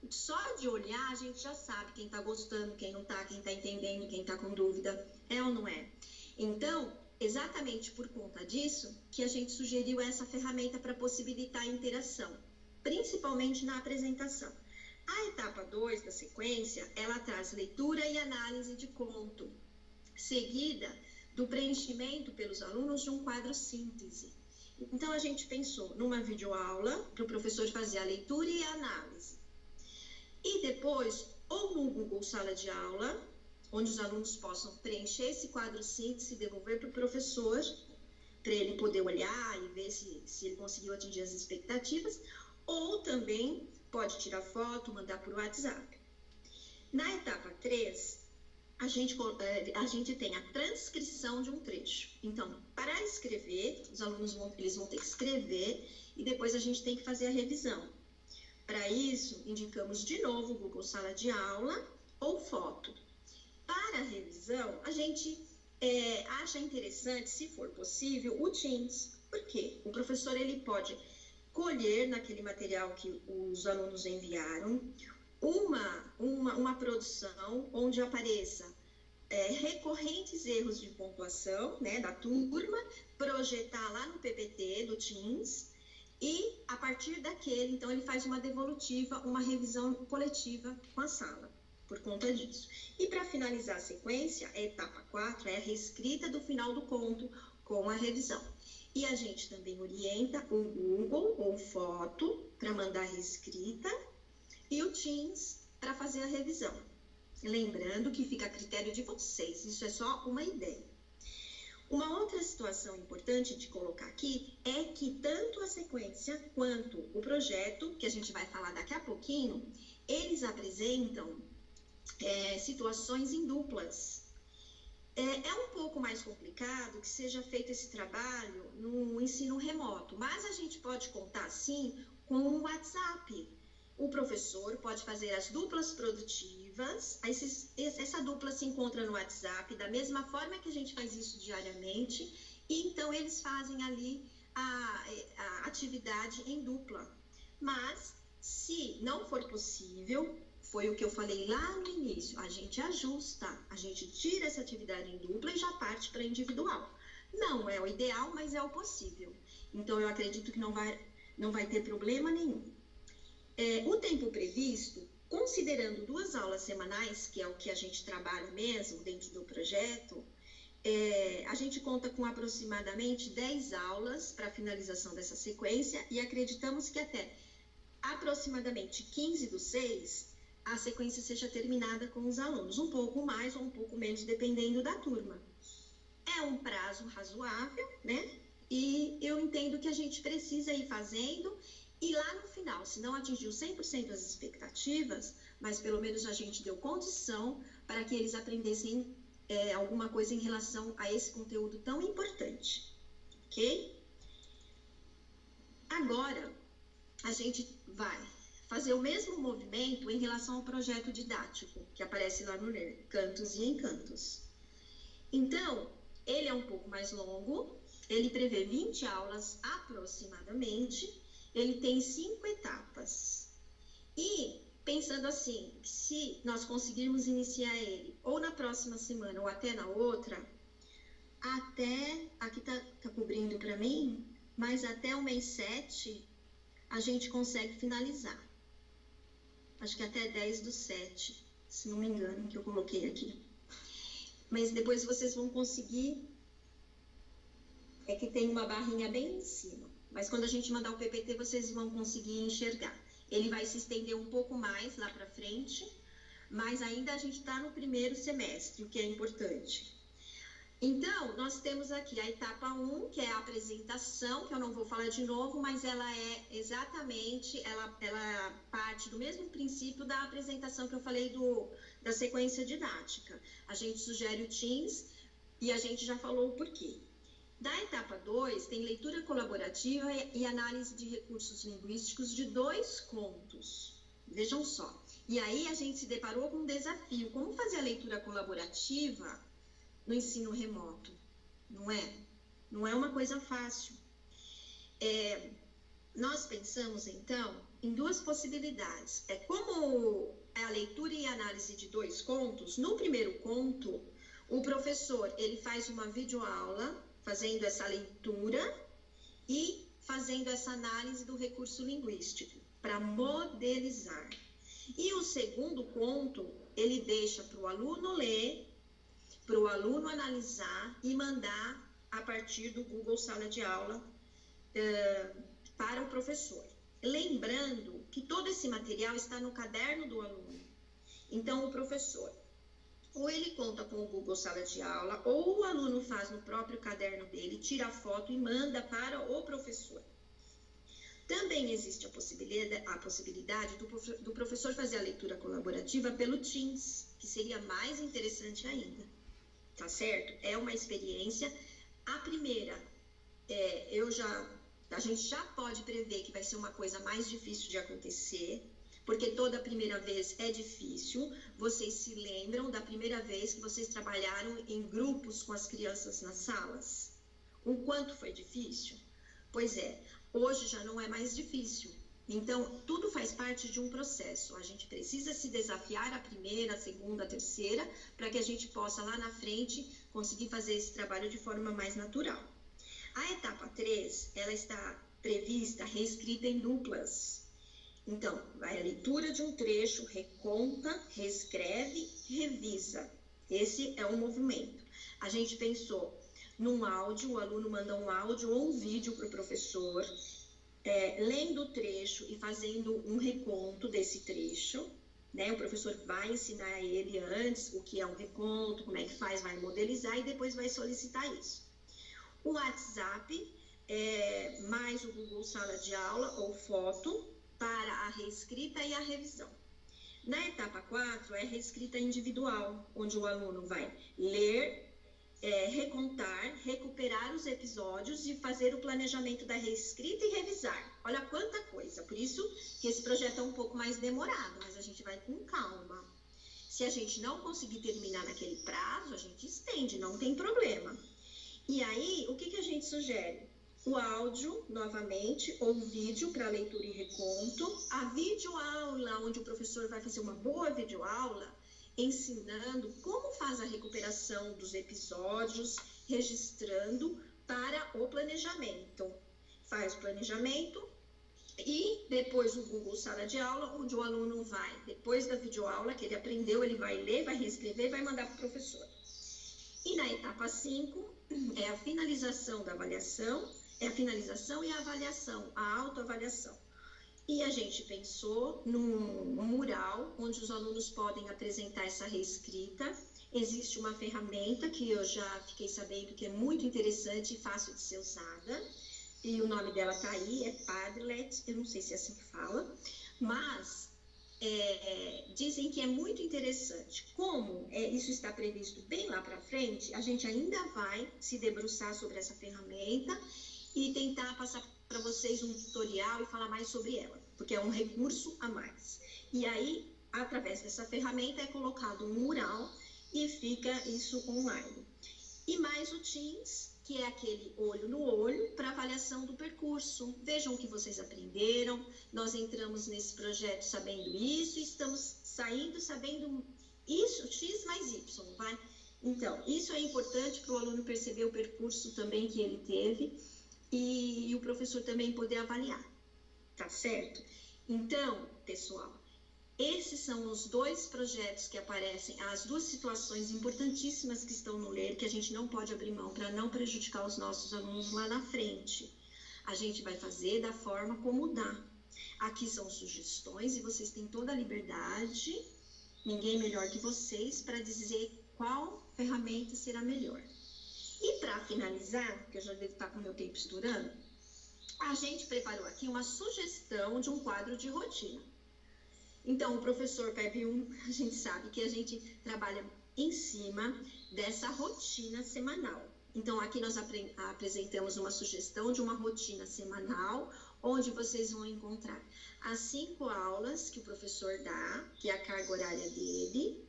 Speaker 4: só de olhar a gente já sabe quem está gostando, quem não está, quem está entendendo, quem está com dúvida, é ou não é? Então, exatamente por conta disso que a gente sugeriu essa ferramenta para possibilitar a interação, principalmente na apresentação. A etapa 2 da sequência, ela traz leitura e análise de conto, seguida do preenchimento pelos alunos de um quadro síntese. Então, a gente pensou numa videoaula para o professor fazer a leitura e a análise. E depois, ou no Google Sala de Aula, onde os alunos possam preencher esse quadro síntese e devolver para o professor, para ele poder olhar e ver se ele conseguiu atingir as expectativas, ou também pode tirar foto, mandar por WhatsApp. Na etapa 3, a gente tem a transcrição de um trecho. Então, para escrever, os alunos vão ter que escrever e depois a gente tem que fazer a revisão. Para isso, indicamos de novo o Google Sala de Aula ou foto. Para a revisão, a gente acha interessante, se for possível, o Teams. Por quê? O professor ele pode colher naquele material que os alunos enviaram uma produção onde apareça recorrentes erros de pontuação, né, da turma, projetar lá no PPT do Teams. E, a partir daquele, então, ele faz uma devolutiva, uma revisão coletiva com a sala, por conta disso. E, para finalizar a sequência, a etapa 4 é a reescrita do final do conto com a revisão. E a gente também orienta o Google ou foto para mandar a reescrita e o Teams para fazer a revisão. Lembrando que fica a critério de vocês, isso é só uma ideia. Uma outra situação importante de colocar aqui é que tanto a sequência quanto o projeto, que a gente vai falar daqui a pouquinho, eles apresentam situações em duplas. É um pouco mais complicado que seja feito esse trabalho no ensino remoto, mas a gente pode contar, sim, com o WhatsApp. O professor pode fazer as duplas produtivas, essa dupla se encontra no WhatsApp, da mesma forma que a gente faz isso diariamente, e então eles fazem ali a atividade em dupla. Mas, se não for possível foi o que eu falei lá no início, a gente ajusta, a gente tira essa atividade em dupla e já parte para individual. Não é o ideal, mas é o possível. Então, eu acredito que não vai ter problema nenhum. O tempo previsto, considerando 2 aulas semanais, que é o que a gente trabalha mesmo dentro do projeto, a gente conta com aproximadamente 10 aulas para a finalização dessa sequência e acreditamos que até aproximadamente 15/6, a sequência seja terminada com os alunos, um pouco mais ou um pouco menos, dependendo da turma. É um prazo razoável, né? E eu entendo que a gente precisa ir fazendo, e lá no final, se não atingiu 100% as expectativas, mas pelo menos a gente deu condição para que eles aprendessem alguma coisa em relação a esse conteúdo tão importante, ok? Agora, a gente vai fazer o mesmo movimento em relação ao projeto didático, que aparece lá no LER, Cantos e Encantos. Então, ele é um pouco mais longo, ele prevê 20 aulas aproximadamente, ele tem 5 etapas. E, pensando assim, se nós conseguirmos iniciar ele ou na próxima semana ou até na outra, aqui tá cobrindo para mim, mas até o mês 7 a gente consegue finalizar. Acho que até 10/7, se não me engano, que eu coloquei aqui. Mas depois vocês vão conseguir, é que tem uma barrinha bem em cima. Mas quando a gente mandar o PPT, vocês vão conseguir enxergar. Ele vai se estender um pouco mais lá para frente, mas ainda a gente está no primeiro semestre, o que é importante. Então, nós temos aqui a etapa 1, que é a apresentação, que eu não vou falar de novo, mas ela é exatamente, ela parte do mesmo princípio da apresentação que eu falei da sequência didática. A gente sugere o Teams e a gente já falou o porquê. Da etapa 2, tem leitura colaborativa e análise de recursos linguísticos de 2 contos. Vejam só. E aí a gente se deparou com um desafio. Como fazer a leitura colaborativa no ensino remoto? Não é? Não é uma coisa fácil. Nós pensamos, então, em 2 possibilidades. Como a leitura e análise de 2 contos, no primeiro conto, o professor ele faz uma videoaula fazendo essa leitura e fazendo essa análise do recurso linguístico para modelizar. E o segundo conto, ele deixa para o aluno ler, para o aluno analisar e mandar a partir do Google Sala de Aula para o professor. Lembrando que todo esse material está no caderno do aluno. Então, o professor, ou ele conta com o Google Sala de Aula, ou o aluno faz no próprio caderno dele, tira a foto e manda para o professor. Também existe a possibilidade do professor fazer a leitura colaborativa pelo Teams, que seria mais interessante ainda, tá certo? É uma experiência. A primeira, a gente já pode prever que vai ser uma coisa mais difícil de acontecer, porque toda primeira vez é difícil. Vocês se lembram da primeira vez que vocês trabalharam em grupos com as crianças nas salas? O quanto foi difícil? Pois é, hoje já não é mais difícil. Então, tudo faz parte de um processo. A gente precisa se desafiar a primeira, a segunda, a terceira, para que a gente possa lá na frente conseguir fazer esse trabalho de forma mais natural. A etapa 3, ela está prevista, reescrita em duplas. Então, vai a leitura de um trecho, reconta, reescreve, revisa. Esse é o movimento. A gente pensou num áudio, o aluno manda um áudio ou um vídeo para o professor, lendo o trecho e fazendo um reconto desse trecho, né? O professor vai ensinar a ele antes o que é um reconto, como é que faz, vai modelizar e depois vai solicitar isso. O WhatsApp, mais o Google Sala de Aula ou foto, para a reescrita e a revisão. Na etapa 4, é reescrita individual, onde o aluno vai ler, recontar, recuperar os episódios e fazer o planejamento da reescrita e revisar. Olha quanta coisa, por isso que esse projeto é um pouco mais demorado, mas a gente vai com calma. Se a gente não conseguir terminar naquele prazo, a gente estende, não tem problema. E aí, o que a gente sugere? o áudio, novamente, ou o vídeo para leitura e reconto, a videoaula, onde o professor vai fazer uma boa videoaula, ensinando como faz a recuperação dos episódios, registrando para o planejamento. Faz o planejamento e depois o Google Sala de Aula, onde o aluno vai, depois da videoaula que ele aprendeu, ele vai ler, vai reescrever e vai mandar para o professor. E na etapa 5, é a finalização da avaliação, é a finalização e a avaliação, a autoavaliação. E a gente pensou num mural, onde os alunos podem apresentar essa reescrita. Existe uma ferramenta que eu já fiquei sabendo que é muito interessante e fácil de ser usada. E o nome dela está aí, é Padlet, eu não sei se é assim que fala, mas dizem que é muito interessante. Como isso está previsto bem lá para frente, a gente ainda vai se debruçar sobre essa ferramenta e tentar passar para vocês um tutorial e falar mais sobre ela, porque é um recurso a mais. E aí, através dessa ferramenta, é colocado um mural e fica isso online. E mais o Teams, que é aquele olho no olho para avaliação do percurso. Vejam o que vocês aprenderam. Nós entramos nesse projeto sabendo isso e estamos saindo sabendo isso, X mais Y, vai? Então, isso é importante para o aluno perceber o percurso também que ele teve e o professor também poder avaliar, tá certo? Então, pessoal, esses são os 2 projetos que aparecem, as 2 situações importantíssimas que estão no LER, que a gente não pode abrir mão para não prejudicar os nossos alunos lá na frente. A gente vai fazer da forma como dá. Aqui são sugestões e vocês têm toda a liberdade, ninguém melhor que vocês, para dizer qual ferramenta será melhor. E para finalizar, porque eu já devo estar com o meu tempo estourando, a gente preparou aqui uma sugestão de um quadro de rotina. Então, o professor PEB 1, a gente sabe que a gente trabalha em cima dessa rotina semanal. Então, aqui nós apresentamos uma sugestão de uma rotina semanal, onde vocês vão encontrar as 5 aulas que o professor dá, que é a carga horária dele,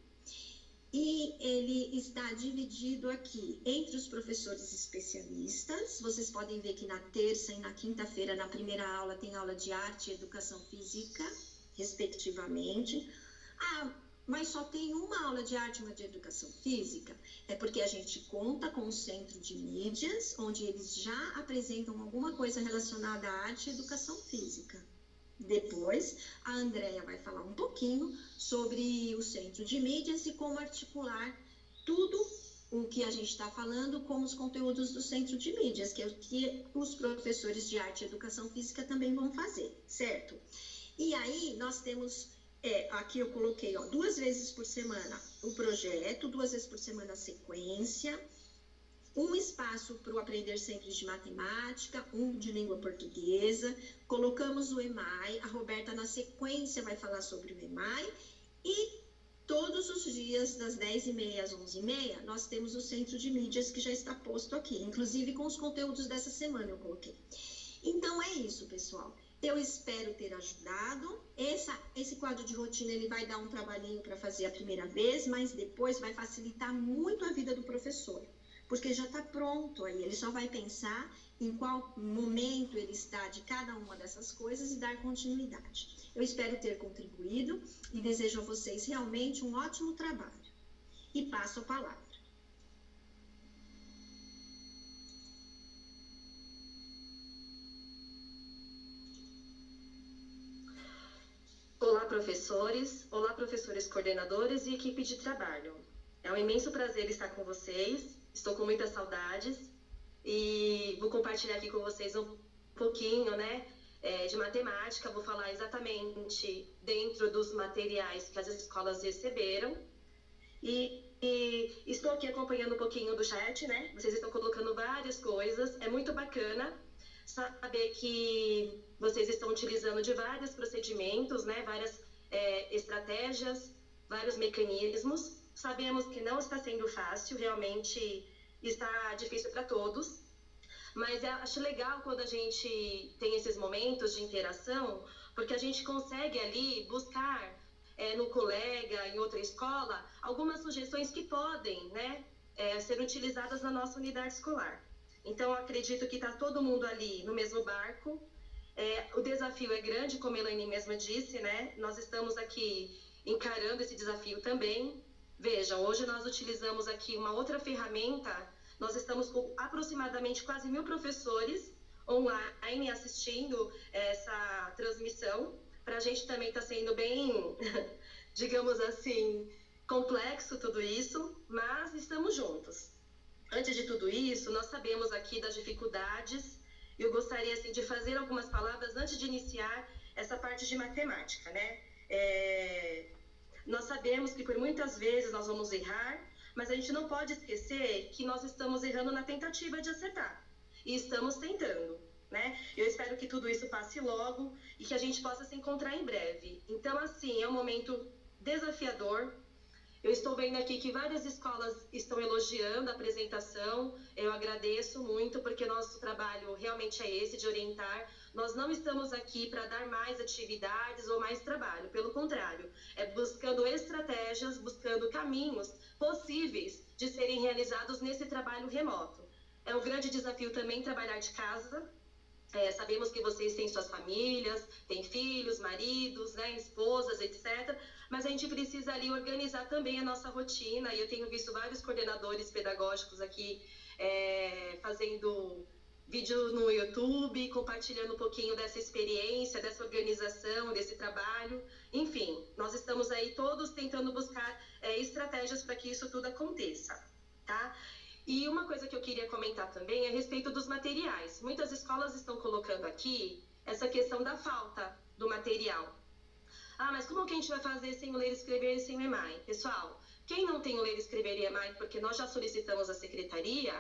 Speaker 4: e ele está dividido aqui entre os professores especialistas. Vocês podem ver que na terça e na quinta-feira, na primeira aula, tem aula de arte e educação física, respectivamente. Mas só tem uma aula de arte e uma de educação física? É porque a gente conta com o Centro de Mídias, onde eles já apresentam alguma coisa relacionada à arte e educação física. Depois, a Andréia vai falar um pouquinho sobre o Centro de Mídias e como articular tudo o que a gente está falando com os conteúdos do Centro de Mídias, que é o que os professores de arte e educação física também vão fazer, certo? E aí, nós temos, aqui eu coloquei, 2 vezes por semana o projeto, 2 vezes por semana a sequência, um espaço para o Aprender Sempre de Matemática, um de língua portuguesa, colocamos o EMAI, a Roberta na sequência vai falar sobre o EMAI, e todos os dias, das 10h30 às 11h30, nós temos o Centro de Mídias que já está posto aqui, inclusive com os conteúdos dessa semana eu coloquei. Então é isso, pessoal. Eu espero ter ajudado. Esse quadro de rotina ele vai dar um trabalhinho para fazer a primeira vez, mas depois vai facilitar muito a vida do professor, porque já está pronto aí, ele só vai pensar em qual momento ele está de cada uma dessas coisas e dar continuidade. Eu espero ter contribuído e desejo a vocês realmente um ótimo trabalho. E passo a palavra.
Speaker 5: Olá, professores. Olá, professores coordenadores e equipe de trabalho. É um imenso prazer estar com vocês. Estou com muitas saudades e vou compartilhar aqui com vocês um pouquinho, de matemática. Vou falar exatamente dentro dos materiais que as escolas receberam. E estou aqui acompanhando um pouquinho do chat, Vocês estão colocando várias coisas. É muito bacana saber que vocês estão utilizando de vários procedimentos, várias estratégias, vários mecanismos. Sabemos que não está sendo fácil, realmente está difícil para todos, mas acho legal quando a gente tem esses momentos de interação, porque a gente consegue ali buscar no colega, em outra escola, algumas sugestões que podem ser utilizadas na nossa unidade escolar. Então, acredito que está todo mundo ali no mesmo barco. O desafio é grande, como a Elaine mesma disse, né? Nós estamos aqui encarando esse desafio também. Vejam, hoje nós utilizamos aqui uma outra ferramenta. Nós estamos com aproximadamente quase 1000 professores online assistindo essa transmissão. Para a gente também está sendo bem, digamos assim, complexo tudo isso, mas estamos juntos. Antes de tudo isso, nós sabemos aqui das dificuldades. Eu gostaria assim, de fazer algumas palavras antes de iniciar essa parte de matemática, né? Nós sabemos que por muitas vezes nós vamos errar, mas a gente não pode esquecer que nós estamos errando na tentativa de acertar. E estamos tentando, né? Eu espero que tudo isso passe logo e que a gente possa se encontrar em breve. Então, assim, é um momento desafiador. Eu estou vendo aqui que várias escolas estão elogiando a apresentação. Eu agradeço muito, porque nosso trabalho realmente é esse, de orientar. Nós não estamos aqui para dar mais atividades ou mais trabalho. Pelo contrário, é buscando estratégias, buscando caminhos possíveis de serem realizados nesse trabalho remoto. É um grande desafio também trabalhar de casa. Sabemos que vocês têm suas famílias, têm filhos, maridos, né, esposas, etc. Mas a gente precisa ali organizar também a nossa rotina. E eu tenho visto vários coordenadores pedagógicos aqui fazendo vídeo no YouTube, compartilhando um pouquinho dessa experiência, dessa organização, desse trabalho. Enfim, nós estamos aí todos tentando buscar estratégias para que isso tudo aconteça, tá? E uma coisa que eu queria comentar também é a respeito dos materiais. Muitas escolas estão colocando aqui essa questão da falta do material. Mas como que a gente vai fazer sem o ler, escrever e sem o EMAI? Pessoal, quem não tem o ler, escrever e EMAI, porque nós já solicitamos à secretaria,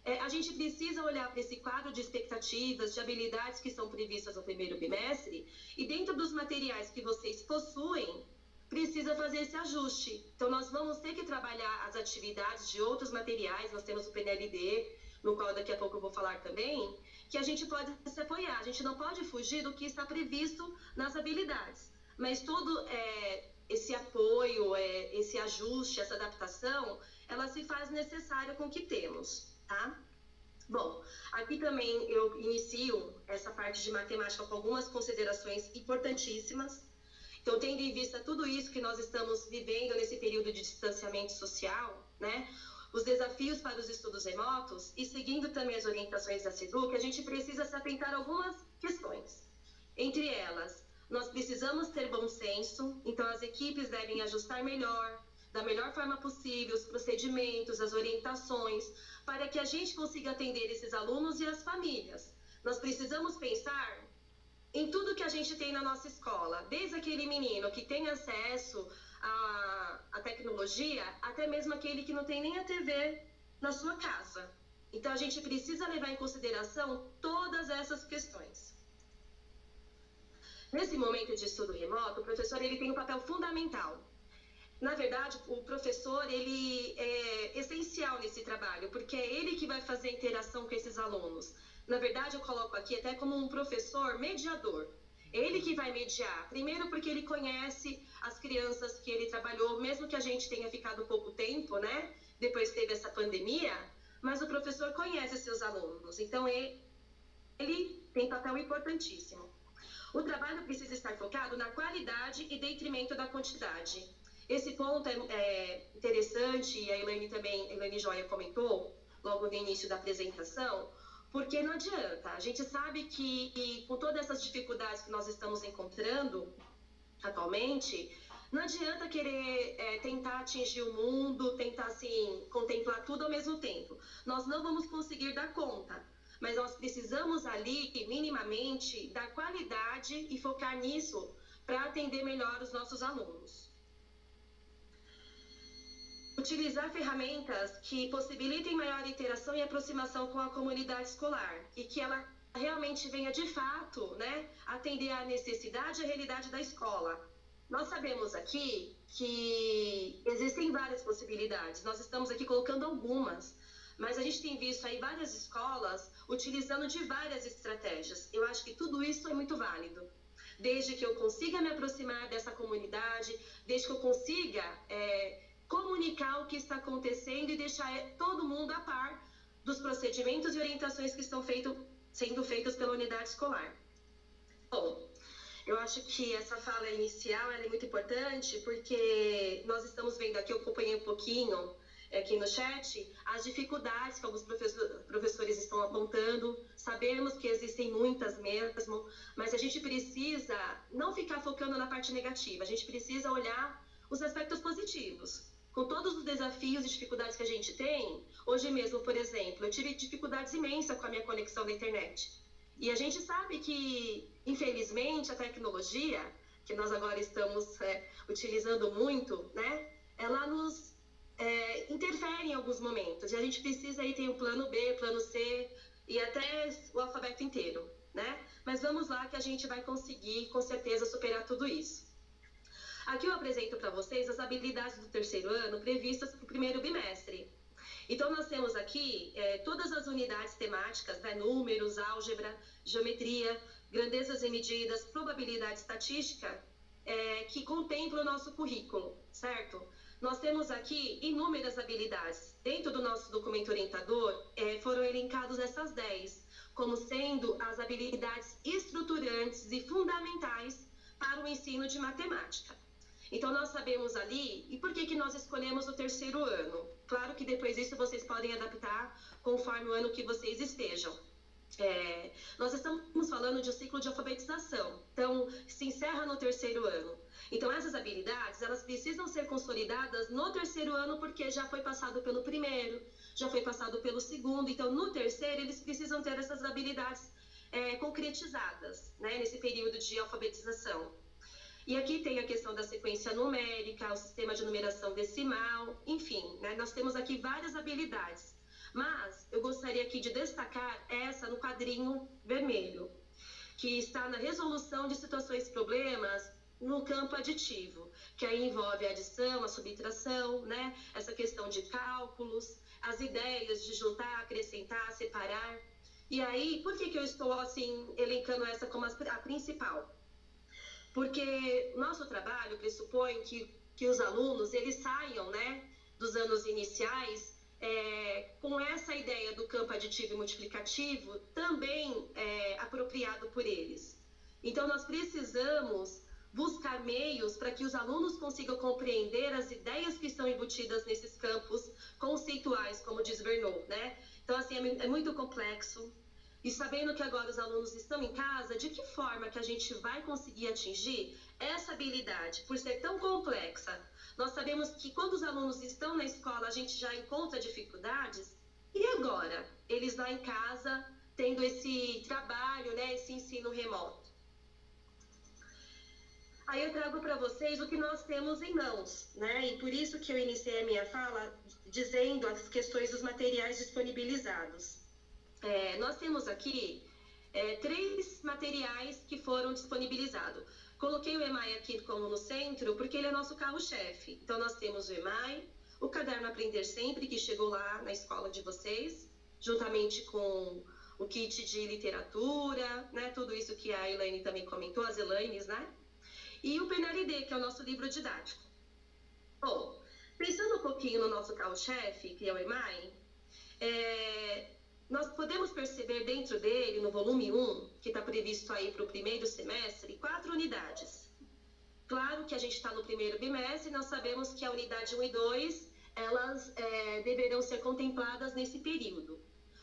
Speaker 5: a gente precisa olhar para esse quadro de expectativas, de habilidades que são previstas no primeiro bimestre, e dentro dos materiais que vocês possuem, precisa fazer esse ajuste. Então, nós vamos ter que trabalhar as atividades de outros materiais. Nós temos o PNLD, no qual daqui a pouco eu vou falar também, que a gente pode se apoiar. A gente não pode fugir do que está previsto nas habilidades. Mas todo esse apoio, esse ajuste, essa adaptação, ela se faz necessária com o que temos, tá? Bom, aqui também eu inicio essa parte de matemática com algumas considerações importantíssimas. Então, tendo em vista tudo isso que nós estamos vivendo nesse período de distanciamento social, né, os desafios para os estudos remotos, e seguindo também as orientações da SEDUC, a gente precisa se atentar a algumas questões. Entre elas, nós precisamos ter bom senso, então as equipes devem ajustar melhor, da melhor forma possível, os procedimentos, as orientações, para que a gente consiga atender esses alunos e as famílias. Nós precisamos pensar em tudo que a gente tem na nossa escola, desde aquele menino que tem acesso à tecnologia, até mesmo aquele que não tem nem a TV na sua casa. Então, a gente precisa levar em consideração todas essas questões. Nesse momento de estudo remoto, o professor ele tem um papel fundamental. Na verdade, o professor ele é essencial nesse trabalho, porque é ele que vai fazer a interação com esses alunos. Na verdade, eu coloco aqui até como um professor mediador. Ele que vai mediar. Primeiro porque ele conhece as crianças que ele trabalhou, mesmo que a gente tenha ficado pouco tempo, né? Depois teve essa pandemia, mas o professor conhece seus alunos. Então, ele tem papel importantíssimo. O trabalho precisa estar focado na qualidade e detrimento da quantidade. Esse ponto é interessante, e a Elaine Joia comentou logo no início da apresentação, porque não adianta. A gente sabe que com todas essas dificuldades que nós estamos encontrando atualmente, não adianta querer tentar atingir o mundo, tentar assim, contemplar tudo ao mesmo tempo. Nós não vamos conseguir dar conta, mas nós precisamos ali, minimamente, dar qualidade e focar nisso para atender melhor os nossos alunos. Utilizar ferramentas que possibilitem maior interação e aproximação com a comunidade escolar e que ela realmente venha de fato, né, atender à necessidade e à realidade da escola. Nós sabemos aqui que existem várias possibilidades, nós estamos aqui colocando algumas, mas a gente tem visto aí várias escolas utilizando de várias estratégias. Eu acho que tudo isso é muito válido. Desde que eu consiga me aproximar dessa comunidade, desde que eu consiga comunicar o que está acontecendo e deixar todo mundo a par dos procedimentos e orientações que estão sendo feitas pela unidade escolar. Bom, eu acho que essa fala inicial é muito importante, porque nós estamos vendo aqui, eu acompanhei um pouquinho aqui no chat, as dificuldades que alguns professores estão apontando. Sabemos que existem muitas mesmo, mas a gente precisa não ficar focando na parte negativa, a gente precisa olhar os aspectos positivos. Com todos os desafios e dificuldades que a gente tem, hoje mesmo, por exemplo, eu tive dificuldades imensas com a minha conexão da internet. E a gente sabe que, infelizmente, a tecnologia, que nós agora estamos utilizando muito, né, ela nos interfere em alguns momentos. E a gente precisa aí ter o plano B, plano C e até o alfabeto inteiro, né? Mas vamos lá que a gente vai conseguir, com certeza, superar tudo isso. Aqui eu apresento para vocês as habilidades do terceiro ano previstas para o primeiro bimestre. Então, nós temos aqui todas as unidades temáticas, né, números, álgebra, geometria, grandezas e medidas, probabilidade estatística, que contemplam o nosso currículo, certo? Nós temos aqui inúmeras habilidades. Dentro do nosso documento orientador, foram elencados essas 10, como sendo as habilidades estruturantes e fundamentais para o ensino de matemática. Então, nós sabemos ali, e por que nós escolhemos o terceiro ano? Claro que depois disso vocês podem adaptar conforme o ano que vocês estejam. Nós estamos falando de um ciclo de alfabetização, então se encerra no terceiro ano. Então, essas habilidades, elas precisam ser consolidadas no terceiro ano, porque já foi passado pelo primeiro, já foi passado pelo segundo. Então, no terceiro, eles precisam ter essas habilidades concretizadas, né, nesse período de alfabetização. E aqui tem a questão da sequência numérica, o sistema de numeração decimal, enfim, né, nós temos aqui várias habilidades. Mas eu gostaria aqui de destacar essa no quadrinho vermelho, que está na resolução de situações e problemas no campo aditivo, que aí envolve a adição, a subtração, né? Essa questão de cálculos, as ideias de juntar, acrescentar, separar. E aí, por que eu estou assim elencando essa como a principal? Porque nosso trabalho pressupõe que os alunos eles saiam, né, dos anos iniciais com essa ideia do campo aditivo e multiplicativo também apropriado por eles. Então, nós precisamos buscar meios para que os alunos consigam compreender as ideias que estão embutidas nesses campos conceituais, como diz Bernoulli, né? Então, assim, é muito complexo. E sabendo que agora os alunos estão em casa, de que forma que a gente vai conseguir atingir essa habilidade, por ser tão complexa? Nós sabemos que quando os alunos estão na escola, a gente já encontra dificuldades, e agora? Eles lá em casa, tendo esse trabalho, né, esse ensino remoto. Aí eu trago para vocês o que nós temos em mãos, né? E por isso que eu iniciei a minha fala dizendo as questões dos materiais disponibilizados. Nós temos aqui 3 materiais que foram disponibilizados. Coloquei o EMAI aqui como no centro, porque ele é nosso carro-chefe. Então, nós temos o EMAI, o Caderno Aprender Sempre, que chegou lá na escola de vocês, juntamente com o kit de literatura, né? Tudo isso que a Elaine também comentou, as Elaines, né? E o PNLD, que é o nosso livro didático. Bom, pensando um pouquinho no nosso carro-chefe, que é o EMAI, nós podemos perceber dentro dele, no volume 1, que está previsto aí para o primeiro semestre, 4 unidades. Claro que a gente está no primeiro bimestre, nós sabemos que a unidade 1 e 2, elas deverão ser contempladas nesse período.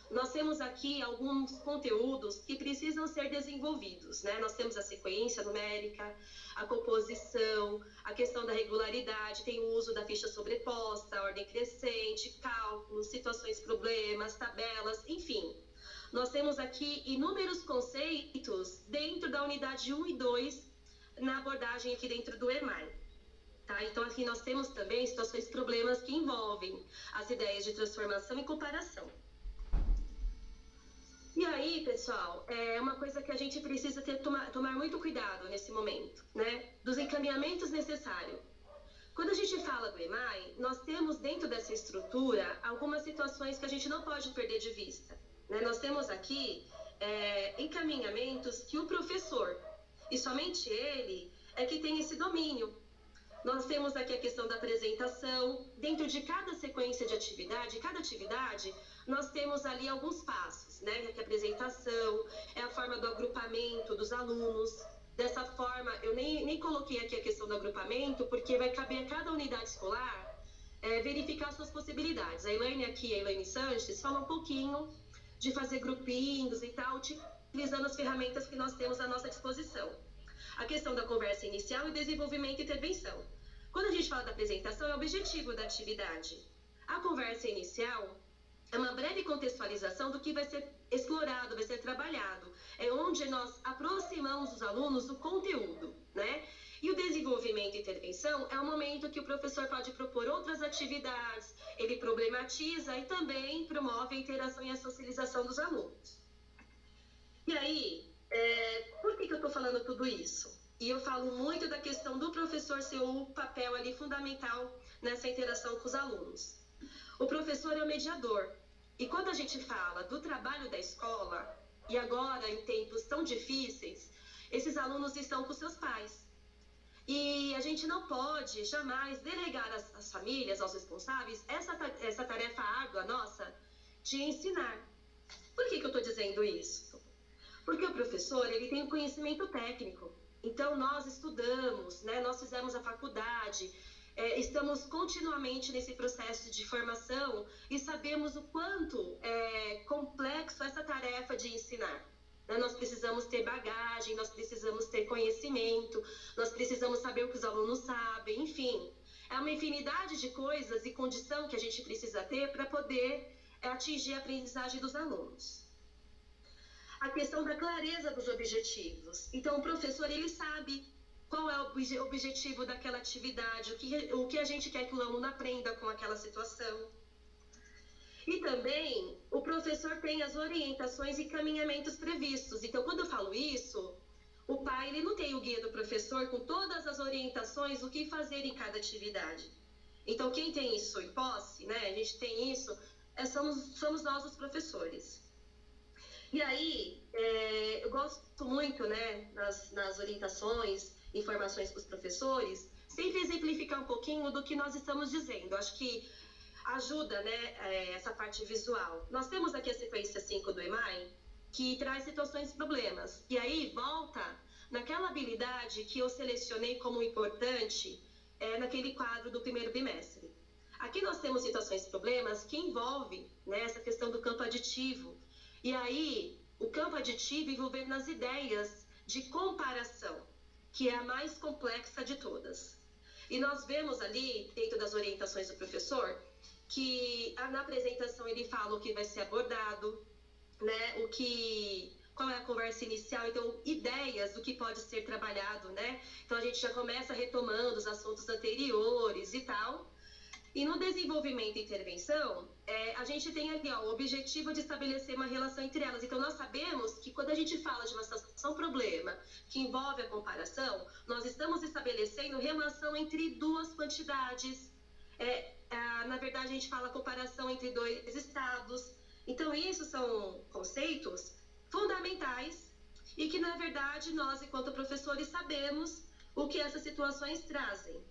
Speaker 5: Nós temos aqui alguns conteúdos que precisam ser desenvolvidos, né? Nós temos a sequência numérica, a composição, a questão da regularidade, tem o uso da ficha sobreposta, ordem crescente, cálculos, situações, problemas, tabelas, enfim. Nós temos aqui inúmeros conceitos dentro da unidade 1 e 2, na abordagem aqui dentro do EMAI. Tá? Então, aqui nós temos também situações, problemas que envolvem as ideias de transformação e comparação. E aí, pessoal, é uma coisa que a gente precisa tomar muito cuidado nesse momento, né? Dos encaminhamentos necessários. Quando a gente fala do EMAI, nós temos dentro dessa estrutura algumas situações que a gente não pode perder de vista, né? Nós temos aqui encaminhamentos que o professor, e somente ele, é que tem esse domínio. Nós temos aqui a questão da apresentação. Dentro de cada sequência de atividade, cada atividade, nós temos ali alguns passos, né? Que é a apresentação, é a forma do agrupamento dos alunos. Dessa forma, eu nem coloquei aqui a questão do agrupamento, porque vai caber a cada unidade escolar verificar suas possibilidades. A Elaine Sanches, fala um pouquinho de fazer grupinhos e tal, utilizando as ferramentas que nós temos à nossa disposição. A questão da conversa inicial e desenvolvimento e intervenção. Quando a gente fala da apresentação, é o objetivo da atividade. A conversa inicial é uma breve contextualização do que vai ser explorado, vai ser trabalhado. É onde nós aproximamos os alunos do conteúdo, né? E o desenvolvimento e intervenção é o momento que o professor pode propor outras atividades, ele problematiza e também promove a interação e a socialização dos alunos. E aí, por que eu estou falando tudo isso? E eu falo muito da questão do professor ser o papel ali fundamental nessa interação com os alunos. O professor é o mediador. E quando a gente fala do trabalho da escola, e agora em tempos tão difíceis, esses alunos estão com seus pais. E a gente não pode jamais delegar às famílias, aos responsáveis, essa tarefa árdua nossa de ensinar. Por que eu estou dizendo isso? Porque o professor, ele tem um conhecimento técnico. Então, nós estudamos, né? Nós fizemos a faculdade, estamos continuamente nesse processo de formação e sabemos o quanto é complexo essa tarefa de ensinar. Nós precisamos ter bagagem, nós precisamos ter conhecimento, nós precisamos saber o que os alunos sabem, enfim. É uma infinidade de coisas e condição que a gente precisa ter para poder atingir a aprendizagem dos alunos. A questão da clareza dos objetivos. Então, o professor, ele sabe qual é o objetivo daquela atividade, o que a gente quer que o aluno aprenda com aquela situação. E também, o professor tem as orientações e caminhamentos previstos. Então, quando eu falo isso, o pai, ele não tem o guia do professor com todas as orientações do que fazer em cada atividade. Então, quem tem isso em posse, né, a gente tem isso, somos nós os professores. E aí, eu gosto muito, né, nas orientações, informações para os professores, sempre exemplificar um pouquinho do que nós estamos dizendo. Acho que ajuda, né, essa parte visual. Nós temos aqui a sequência 5 do EMAI, que traz situações e problemas. E aí, volta naquela habilidade que eu selecionei como importante naquele quadro do primeiro bimestre. Aqui nós temos situações e problemas que envolvem, né, essa questão do campo aditivo. E aí, o campo aditivo envolvendo as ideias de comparação, que é a mais complexa de todas. E nós vemos ali, dentro das orientações do professor, que na apresentação ele fala o que vai ser abordado, né, qual é a conversa inicial, então ideias do que pode ser trabalhado, né? Então a gente já começa retomando os assuntos anteriores e tal. E no desenvolvimento e intervenção, a gente tem aqui o objetivo de estabelecer uma relação entre elas. Então, nós sabemos que quando a gente fala de uma situação problema que envolve a comparação, nós estamos estabelecendo relação entre duas quantidades. Na verdade, a gente fala comparação entre dois estados. Então, isso são conceitos fundamentais e que, na verdade, nós, enquanto professores, sabemos o que essas situações trazem.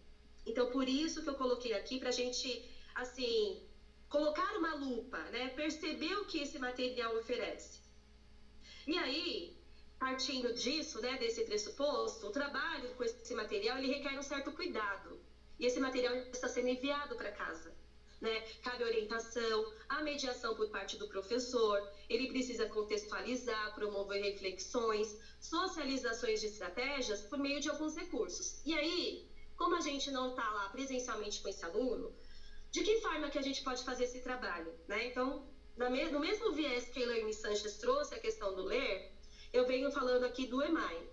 Speaker 5: Então, por isso que eu coloquei aqui, para a gente, assim, colocar uma lupa, né? Perceber o que esse material oferece. E aí, partindo disso, né, desse pressuposto, o trabalho com esse material, ele requer um certo cuidado. E esse material está sendo enviado para casa, né? Cabe orientação, a mediação por parte do professor, ele precisa contextualizar, promover reflexões, socializações de estratégias por meio de alguns recursos. E aí, como a gente não está lá presencialmente com esse aluno, de que forma que a gente pode fazer esse trabalho, né? Então, no mesmo viés que a Elaine Sanches trouxe a questão do ler, eu venho falando aqui do EMAI.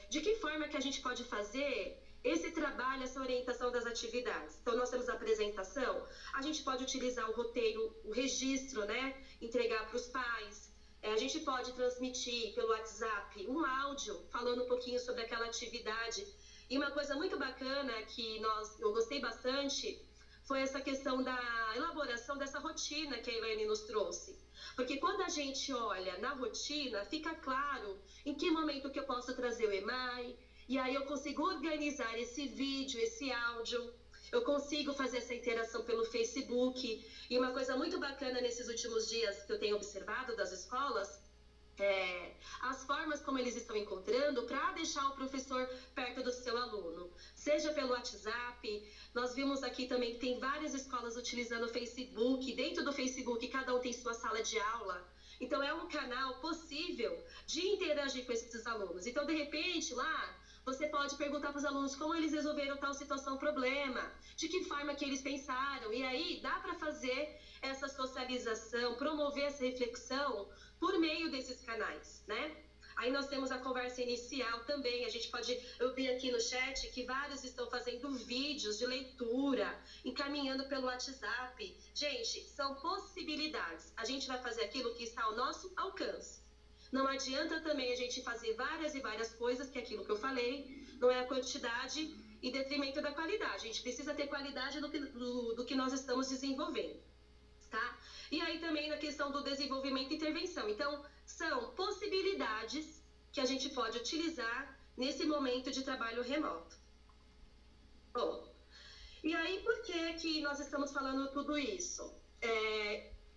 Speaker 5: De que forma que a gente pode fazer esse trabalho, essa orientação das atividades? Então, nós temos a apresentação, a gente pode utilizar o roteiro, o registro, né? Entregar para os pais. A gente pode transmitir pelo WhatsApp um áudio falando um pouquinho sobre aquela atividade. E uma coisa muito bacana que eu gostei bastante foi essa questão da elaboração dessa rotina que a Elaine nos trouxe. Porque quando a gente olha na rotina, fica claro em que momento que eu posso trazer o EMAI, e aí eu consigo organizar esse vídeo, esse áudio. eu consigo fazer essa interação pelo Facebook. E uma coisa muito bacana nesses últimos dias que eu tenho observado das escolas, as formas como eles estão encontrando para deixar o professor perto do seu aluno, seja pelo WhatsApp. Nós vimos aqui também que tem várias escolas utilizando o Facebook, dentro do Facebook cada um tem sua sala de aula, então é um canal possível de interagir com esses alunos. Então, de repente, lá você pode perguntar para os alunos como eles resolveram tal situação, problema, de que forma que eles pensaram, e aí dá para fazer essa socialização, promover essa reflexão por meio desses canais, né? Aí nós temos a conversa inicial também, eu vi aqui no chat que vários estão fazendo vídeos de leitura, encaminhando pelo WhatsApp. Gente, são possibilidades, a gente vai fazer aquilo que está ao nosso alcance. Não adianta também a gente fazer várias e várias coisas, que é aquilo que eu falei, não é a quantidade em detrimento da qualidade. A gente precisa ter qualidade do que nós estamos desenvolvendo, tá? E aí também na questão do desenvolvimento e intervenção. Então, são possibilidades que a gente pode utilizar nesse momento de trabalho remoto. Bom, e aí por que nós estamos falando tudo isso?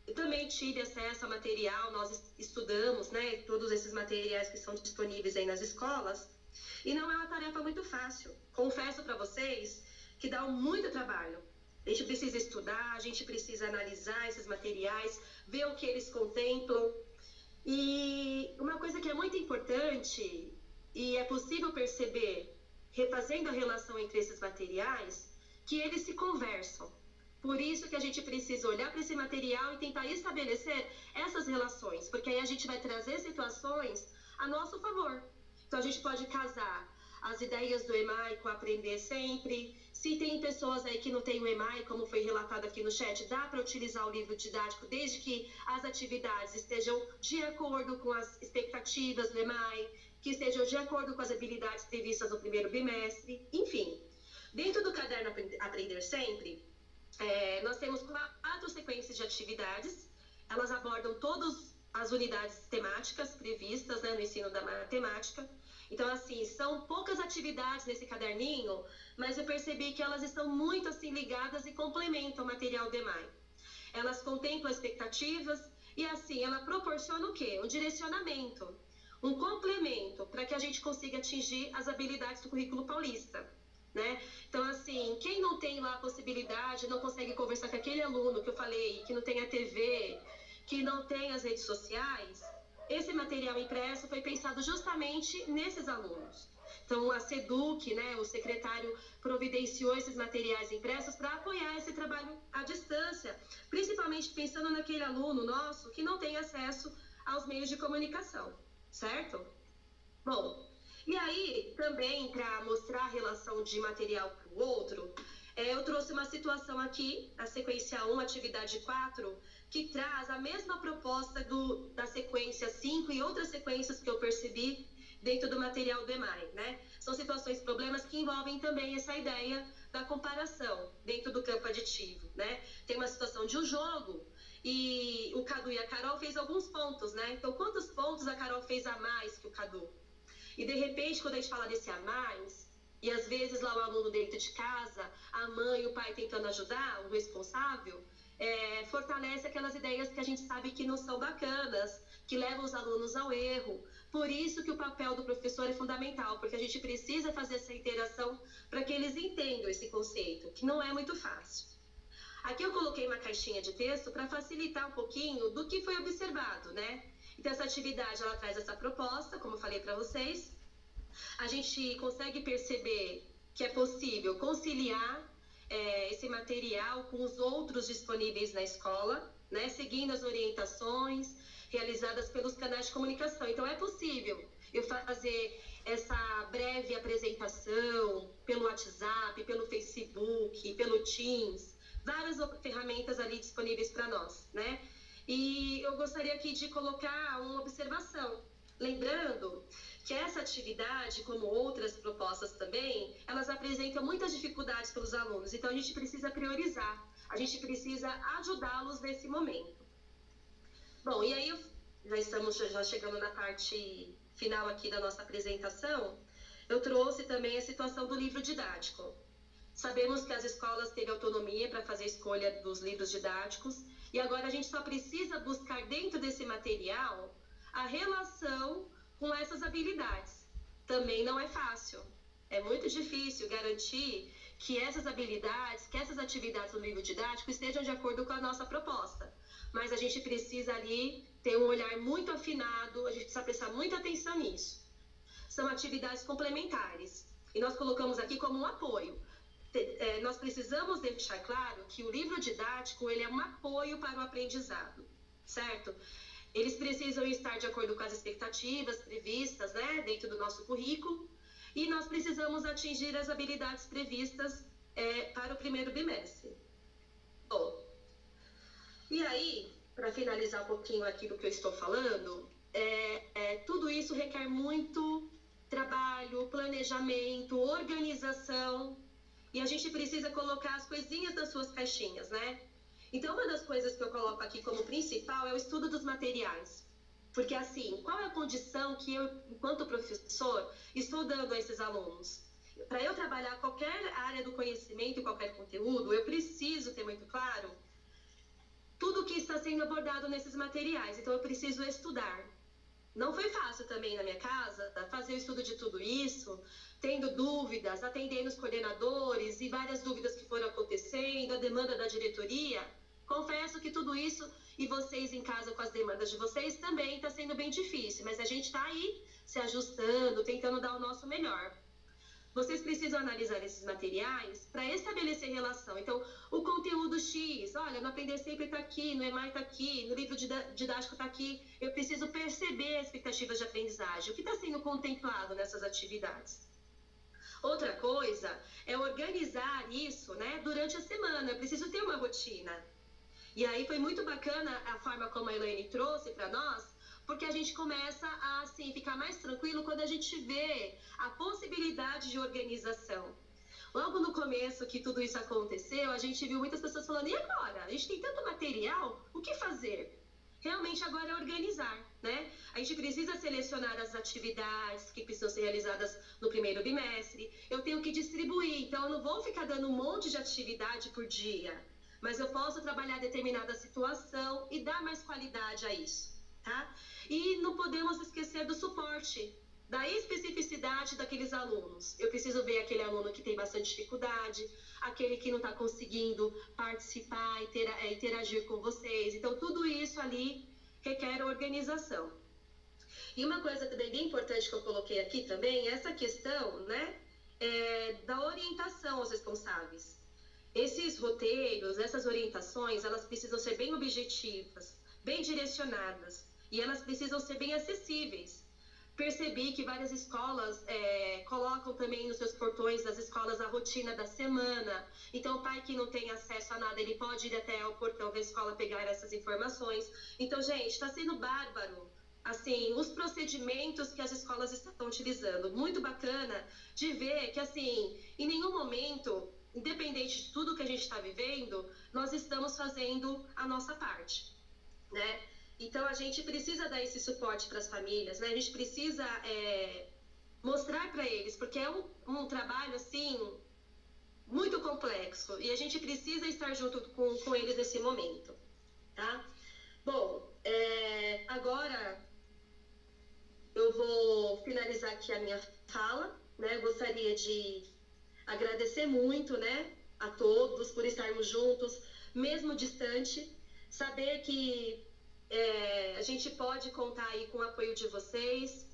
Speaker 5: Eu também tive acesso a material, nós estudamos, né, todos esses materiais que são disponíveis aí nas escolas, e não é uma tarefa muito fácil. Confesso para vocês que dá muito trabalho. A gente precisa estudar, a gente precisa analisar esses materiais, ver o que eles contemplam. E uma coisa que é muito importante, e é possível perceber, refazendo a relação entre esses materiais, que eles se conversam. Por isso que a gente precisa olhar para esse material e tentar estabelecer essas relações, porque aí a gente vai trazer situações a nosso favor. Então, a gente pode casar as ideias do EMAI com Aprender Sempre. Se tem pessoas aí que não têm o EMAI, como foi relatado aqui no chat, dá para utilizar o livro didático, desde que as atividades estejam de acordo com as expectativas do EMAI, que estejam de acordo com as habilidades previstas no primeiro bimestre, enfim. Dentro do caderno Aprender Sempre, nós temos 4 sequências de atividades. Elas abordam todas as unidades temáticas previstas, né, no ensino da matemática. Então, assim, são poucas atividades nesse caderninho, mas eu percebi que elas estão muito, assim, ligadas e complementam o material do EMAI. Elas contemplam expectativas e, assim, ela proporciona o quê? Um direcionamento, um complemento para que a gente consiga atingir as habilidades do currículo paulista, né? Então, assim, quem não tem lá a possibilidade, não consegue conversar com aquele aluno que eu falei, que não tem a TV, que não tem as redes sociais, esse material impresso foi pensado justamente nesses alunos. Então, a SEDUC, né, o secretário, providenciou esses materiais impressos para apoiar esse trabalho à distância, principalmente pensando naquele aluno nosso que não tem acesso aos meios de comunicação, certo? Bom, e aí, também, para mostrar a relação de material para o outro, eu trouxe uma situação aqui, a sequência 1, atividade 4, que traz a mesma proposta da sequência 5 e outras sequências que eu percebi dentro do material do EMAI, né? São situações, problemas que envolvem também essa ideia da comparação dentro do campo aditivo, né? Tem uma situação de um jogo e o Cadu e a Carol fez alguns pontos, né? Então, quantos pontos a Carol fez a mais que o Cadu? E, de repente, quando a gente fala desse a mais, e às vezes lá o aluno dentro de casa, a mãe e o pai tentando ajudar, o responsável, fortalece aquelas ideias que a gente sabe que não são bacanas, que levam os alunos ao erro. Por isso que o papel do professor é fundamental, porque a gente precisa fazer essa interação para que eles entendam esse conceito, que não é muito fácil. Aqui eu coloquei uma caixinha de texto para facilitar um pouquinho do que foi observado, né? Então, essa atividade, ela traz essa proposta, como eu falei para vocês. A gente consegue perceber que é possível conciliar esse material com os outros disponíveis na escola, né? Seguindo as orientações realizadas pelos canais de comunicação. Então, é possível eu fazer essa breve apresentação pelo WhatsApp, pelo Facebook, pelo Teams, várias ferramentas ali disponíveis para nós, né? E eu gostaria aqui de colocar uma observação, lembrando que essa atividade, como outras propostas também, elas apresentam muitas dificuldades pelos alunos, então a gente precisa priorizar, a gente precisa ajudá-los nesse momento. Bom, e aí já estamos chegando na parte final aqui da nossa apresentação, eu trouxe também a situação do livro didático. Sabemos que as escolas têm autonomia para fazer a escolha dos livros didáticos e agora a gente só precisa buscar dentro desse material a relação com essas habilidades. Também não é fácil. É muito difícil garantir que essas habilidades, que essas atividades do livro didático estejam de acordo com a nossa proposta. Mas a gente precisa ali ter um olhar muito afinado, a gente precisa prestar muita atenção nisso. São atividades complementares e nós colocamos aqui como um apoio. Nós precisamos deixar claro que o livro didático ele é um apoio para o aprendizado, certo? Eles precisam estar de acordo com as expectativas previstas, né, dentro do nosso currículo, e nós precisamos atingir as habilidades previstas para o primeiro bimestre. Bom, e aí, para finalizar um pouquinho aquilo que eu estou falando, tudo isso requer muito trabalho, planejamento, organização, e a gente precisa colocar as coisinhas nas suas caixinhas, né? Então, uma das coisas que eu coloco aqui como principal é o estudo dos materiais. Porque, assim, qual é a condição que eu, enquanto professor, estou dando a esses alunos? Para eu trabalhar qualquer área do conhecimento e qualquer conteúdo, eu preciso ter muito claro tudo o que está sendo abordado nesses materiais. Então, eu preciso estudar. Não foi fácil também na minha casa fazer o estudo de tudo isso, tendo dúvidas, atendendo os coordenadores e várias dúvidas que foram acontecendo, a demanda da diretoria. Confesso que tudo isso, e vocês em casa com as demandas de vocês, também está sendo bem difícil, mas a gente está aí se ajustando, tentando dar o nosso melhor. Vocês precisam analisar esses materiais para estabelecer relação. Então, o conteúdo X, olha, no Aprender Sempre está aqui, no EMAI está aqui, no livro didático está aqui. Eu preciso perceber as expectativas de aprendizagem, o que está sendo contemplado nessas atividades. Outra coisa é organizar isso, né, durante a semana. Eu preciso ter uma rotina. E aí foi muito bacana a forma como a Elaine trouxe para nós, porque a gente começa a assim, ficar mais tranquilo quando a gente vê a possibilidade de organização. Logo no começo que tudo isso aconteceu, a gente viu muitas pessoas falando, e agora? A gente tem tanto material, o que fazer? Realmente agora é organizar, né? A gente precisa selecionar as atividades que precisam ser realizadas no primeiro bimestre. Eu tenho que distribuir, então eu não vou ficar dando um monte de atividade por dia, mas eu posso trabalhar determinada situação e dar mais qualidade a isso, tá? E não podemos esquecer do suporte, da especificidade daqueles alunos. Eu preciso ver aquele aluno que tem bastante dificuldade, aquele que não está conseguindo participar, interagir com vocês. Então, tudo isso ali requer organização. E uma coisa também bem importante que eu coloquei aqui também é essa questão, né, da orientação aos responsáveis. Esses roteiros, essas orientações, elas precisam ser bem objetivas, bem direcionadas, e elas precisam ser bem acessíveis. Percebi que várias escolas colocam também nos seus portões das escolas a rotina da semana. Então, o pai que não tem acesso a nada, ele pode ir até o portão da escola pegar essas informações. Então, gente, está sendo bárbaro, assim, os procedimentos que as escolas estão utilizando. Muito bacana de ver que, assim, em nenhum momento, independente de tudo que a gente está vivendo, nós estamos fazendo a nossa parte, né? Então, a gente precisa dar esse suporte para as famílias, né? A gente precisa mostrar para eles, porque é um trabalho, assim, muito complexo. E a gente precisa estar junto com eles nesse momento, tá? Bom, agora eu vou finalizar aqui a minha fala, né? Gostaria de agradecer muito, né, a todos por estarmos juntos, mesmo distante, saber que a gente pode contar aí com o apoio de vocês,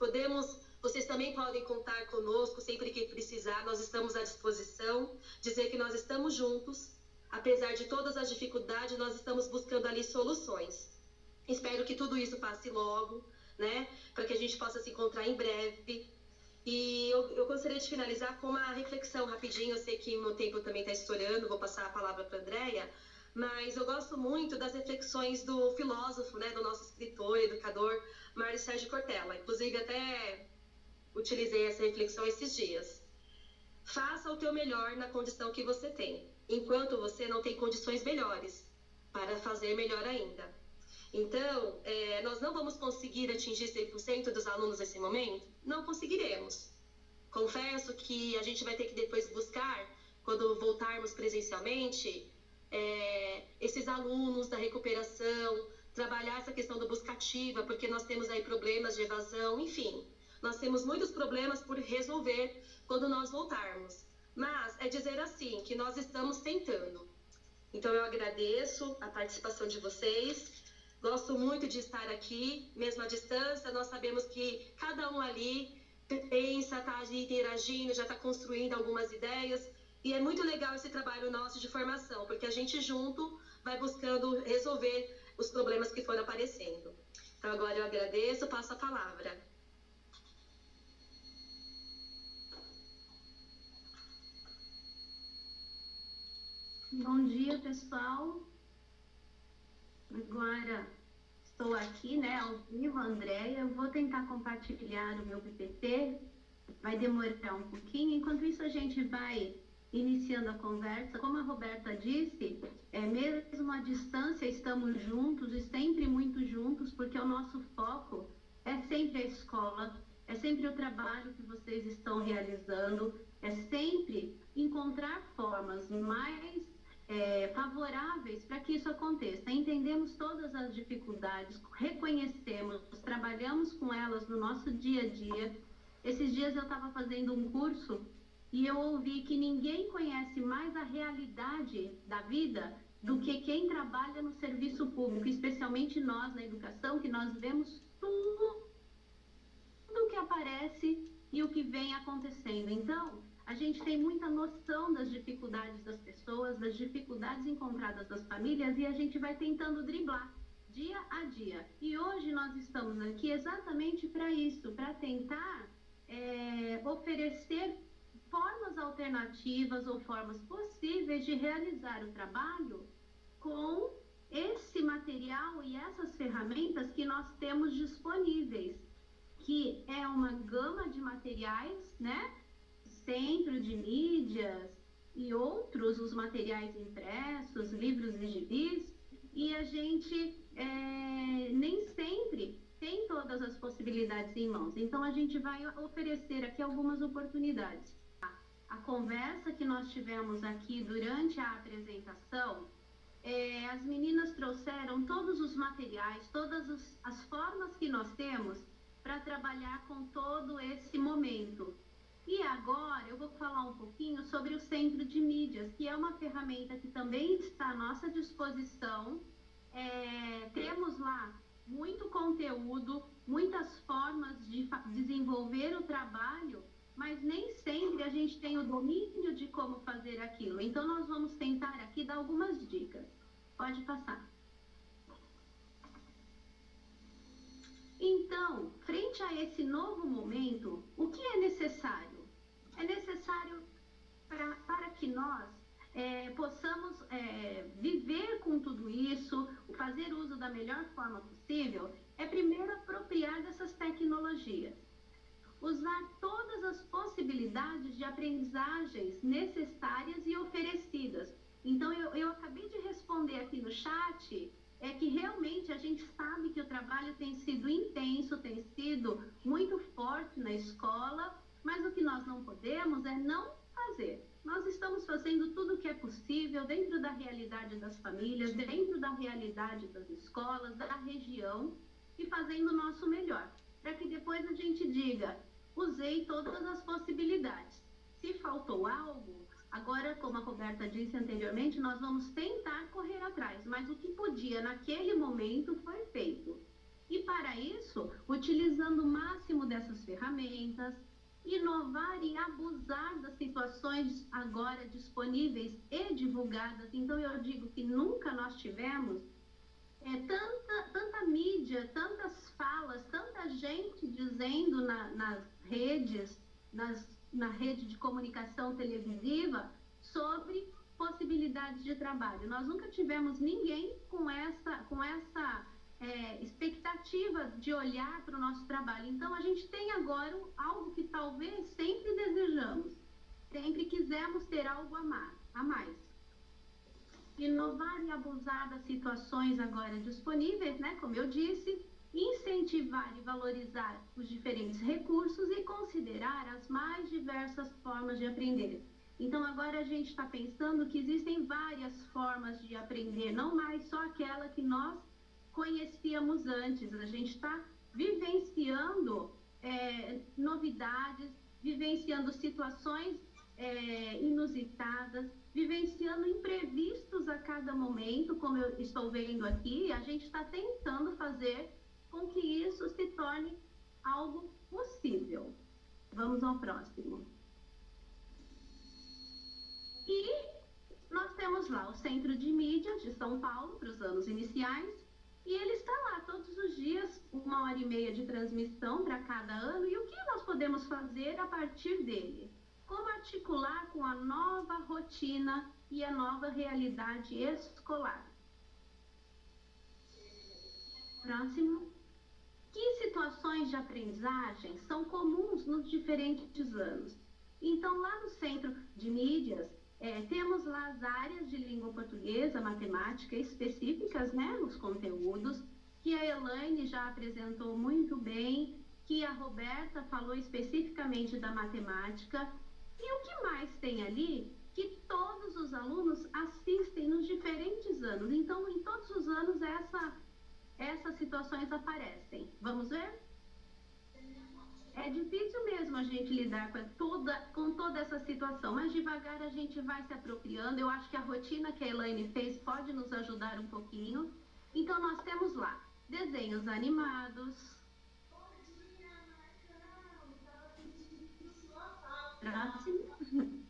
Speaker 5: vocês também podem contar conosco sempre que precisar, nós estamos à disposição, dizer que nós estamos juntos, apesar de todas as dificuldades, nós estamos buscando ali soluções. Espero que tudo isso passe logo, né, para que a gente possa se encontrar em breve. E eu gostaria de finalizar com uma reflexão rapidinho, eu sei que o meu tempo também está estourando, vou passar a palavra para a Andréia, mas eu gosto muito das reflexões do filósofo, né, do nosso escritor, educador, Mário Sérgio Cortella. Inclusive, até utilizei essa reflexão esses dias. Faça o teu melhor na condição que você tem, enquanto você não tem condições melhores para fazer melhor ainda. Então, nós não vamos conseguir atingir 100% dos alunos nesse momento? Não conseguiremos. Confesso que a gente vai ter que depois buscar quando voltarmos presencialmente, esses alunos da recuperação, trabalhar essa questão da busca ativa, porque nós temos aí problemas de evasão, enfim, nós temos muitos problemas por resolver quando nós voltarmos. Mas é dizer assim, que nós estamos tentando. Então eu agradeço a participação de vocês, gosto muito de estar aqui, mesmo à distância, nós sabemos que cada um ali pensa, está interagindo, já está construindo algumas ideias, e é muito legal esse trabalho nosso de formação, porque a gente junto vai buscando resolver os problemas que foram aparecendo. Então agora eu agradeço, passo a palavra.
Speaker 6: Bom dia, pessoal. Agora estou aqui, né, ao vivo, Andréia. Eu vou tentar compartilhar o meu PPT. Vai demorar um pouquinho. Enquanto isso, a gente vai iniciando a conversa. Como a Roberta disse, mesmo à distância, estamos juntos e sempre muito juntos, porque o nosso foco é sempre a escola, é sempre o trabalho que vocês estão realizando, é sempre encontrar formas mais favoráveis para que isso aconteça. Entendemos todas as dificuldades, reconhecemos, trabalhamos com elas no nosso dia a dia. Esses dias eu estava fazendo um curso e eu ouvi que ninguém conhece mais a realidade da vida do que quem trabalha no serviço público, especialmente nós na educação, que nós vemos tudo que aparece e o que vem acontecendo. Então, a gente tem muita noção das dificuldades das pessoas, das dificuldades encontradas das famílias, e a gente vai tentando driblar dia a dia. E hoje nós estamos aqui exatamente para isso, para tentar oferecer formas alternativas ou formas possíveis de realizar o trabalho com esse material e essas ferramentas que nós temos disponíveis, que é uma gama de materiais, né? Centro de mídias e outros, os materiais impressos, livros e gibis, e a gente nem sempre tem todas as possibilidades em mãos. Então, a gente vai oferecer aqui algumas oportunidades. A conversa que nós tivemos aqui durante a apresentação, as meninas trouxeram todos os materiais, todas as formas que nós temos para trabalhar com todo esse momento. E agora eu vou falar um pouquinho sobre o Centro de Mídias, que é uma ferramenta que também está à nossa disposição. Temos lá muito conteúdo, muitas formas de desenvolver o trabalho, mas nem sempre a gente tem o domínio de como fazer aquilo. Então, nós vamos tentar aqui dar algumas dicas. Pode passar. Então, frente a esse novo momento, o que é necessário? É necessário para que nós possamos viver com tudo isso, fazer uso da melhor forma possível, é primeiro apropriar dessas tecnologias. Usar todas as possibilidades de aprendizagens necessárias e oferecidas. Então, eu acabei de responder aqui no chat, que realmente a gente sabe que o trabalho tem sido intenso, tem sido muito forte na escola, mas o que nós não podemos é não fazer. Nós estamos fazendo tudo o que é possível dentro da realidade das famílias, dentro da realidade das escolas, da região, e fazendo o nosso melhor, para que depois a gente diga: usei todas as possibilidades. Se faltou algo, agora, como a Roberta disse anteriormente, nós vamos tentar correr atrás, mas o que podia naquele momento foi feito. E para isso, utilizando o máximo dessas ferramentas, inovar e abusar das situações agora disponíveis e divulgadas. Então, eu digo que nunca nós tivemos tanta mídia, tantas falas, tanta gente dizendo nas redes, na rede de comunicação televisiva sobre possibilidades de trabalho. Nós nunca tivemos ninguém com essa expectativa de olhar para o nosso trabalho. Então, a gente tem agora algo que talvez sempre desejamos, sempre quisemos ter algo a mais. Inovar e abusar das situações agora disponíveis, né, como eu disse, incentivar e valorizar os diferentes recursos e considerar as mais diversas formas de aprender. Então, agora a gente está pensando que existem várias formas de aprender, não mais só aquela que nós conhecíamos antes. A gente está vivenciando novidades, vivenciando situações inusitadas, vivenciando imprevistos a cada momento, como eu estou vendo aqui. A gente está tentando fazer com que isso se torne algo possível. Vamos ao próximo. E nós temos lá o Centro de Mídias de São Paulo para os anos iniciais, e ele está lá todos os dias, 1h30 de transmissão para cada ano. E o que nós podemos fazer a partir dele? Como articular com a nova rotina e a nova realidade escolar? Próximo. Que situações de aprendizagem são comuns nos diferentes anos? Então, lá no Centro de Mídias, temos lá as áreas de língua portuguesa, matemática específicas, né, nos conteúdos, que a Elaine já apresentou muito bem, que a Roberta falou especificamente da matemática. E o que mais tem ali? Que todos os alunos assistem nos diferentes anos. Então, em todos os anos, essas situações aparecem. Vamos ver? É difícil mesmo a gente lidar com toda essa situação, mas devagar a gente vai se apropriando. Eu acho que a rotina que a Elaine fez pode nos ajudar um pouquinho. Então, nós temos lá desenhos animados. Próximo.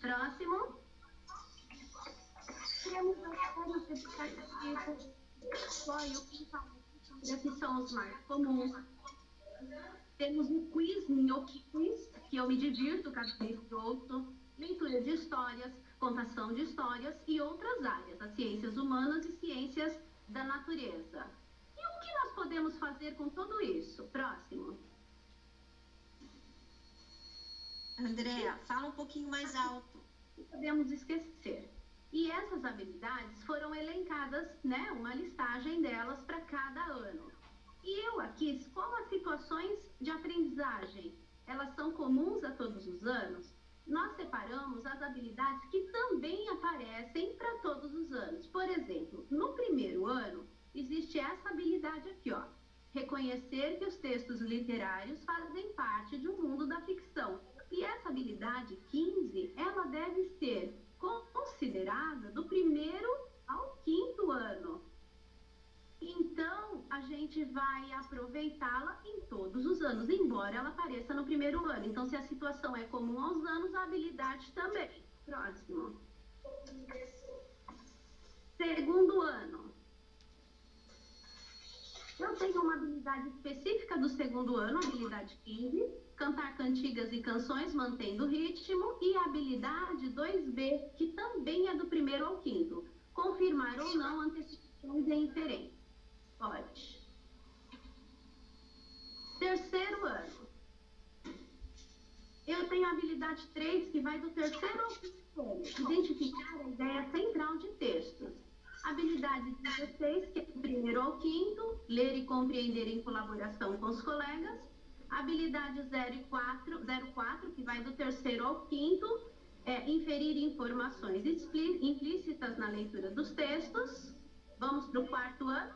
Speaker 6: Próximo. Temos as áreas educativas, que são os mais comuns. Temos o quiz, Nhoque Quiz, que eu me divirto cada vez que ouço, leitura de histórias, contação de histórias e outras áreas, as ciências humanas e ciências da natureza. E o que nós podemos fazer com tudo isso? Próximo.
Speaker 4: Andréa, fala um pouquinho mais alto.
Speaker 6: Não podemos esquecer. E essas habilidades foram elencadas, né, uma listagem delas para cada ano. E eu aqui, como as situações de aprendizagem, elas são comuns a todos os anos, nós separamos as habilidades que também aparecem para todos os anos. Por exemplo, no primeiro ano, existe essa habilidade aqui, ó. Reconhecer que os textos literários fazem parte de um mundo da ficção. E essa habilidade 15, ela deve ser considerada do primeiro ao 5º ano. Então, a gente vai aproveitá-la em todos os anos, embora ela apareça no primeiro ano. Então, se a situação é comum aos anos, a habilidade também. Próximo. Segundo ano. Eu tenho uma habilidade específica do segundo ano, a habilidade 15, cantar cantigas e canções mantendo o ritmo, e a habilidade 2B, que também é do primeiro ao 5º, confirmar ou não antecipações e inferências. Pode. Terceiro ano. Eu tenho a habilidade 3, que vai do terceiro ao 5º ano, identificar a ideia central de textos. Habilidade 16, que é do primeiro ao 5º, ler e compreender em colaboração com os colegas. Habilidade 04, que vai do terceiro ao 5º, inferir informações implícitas na leitura dos textos. Vamos para o 4º ano.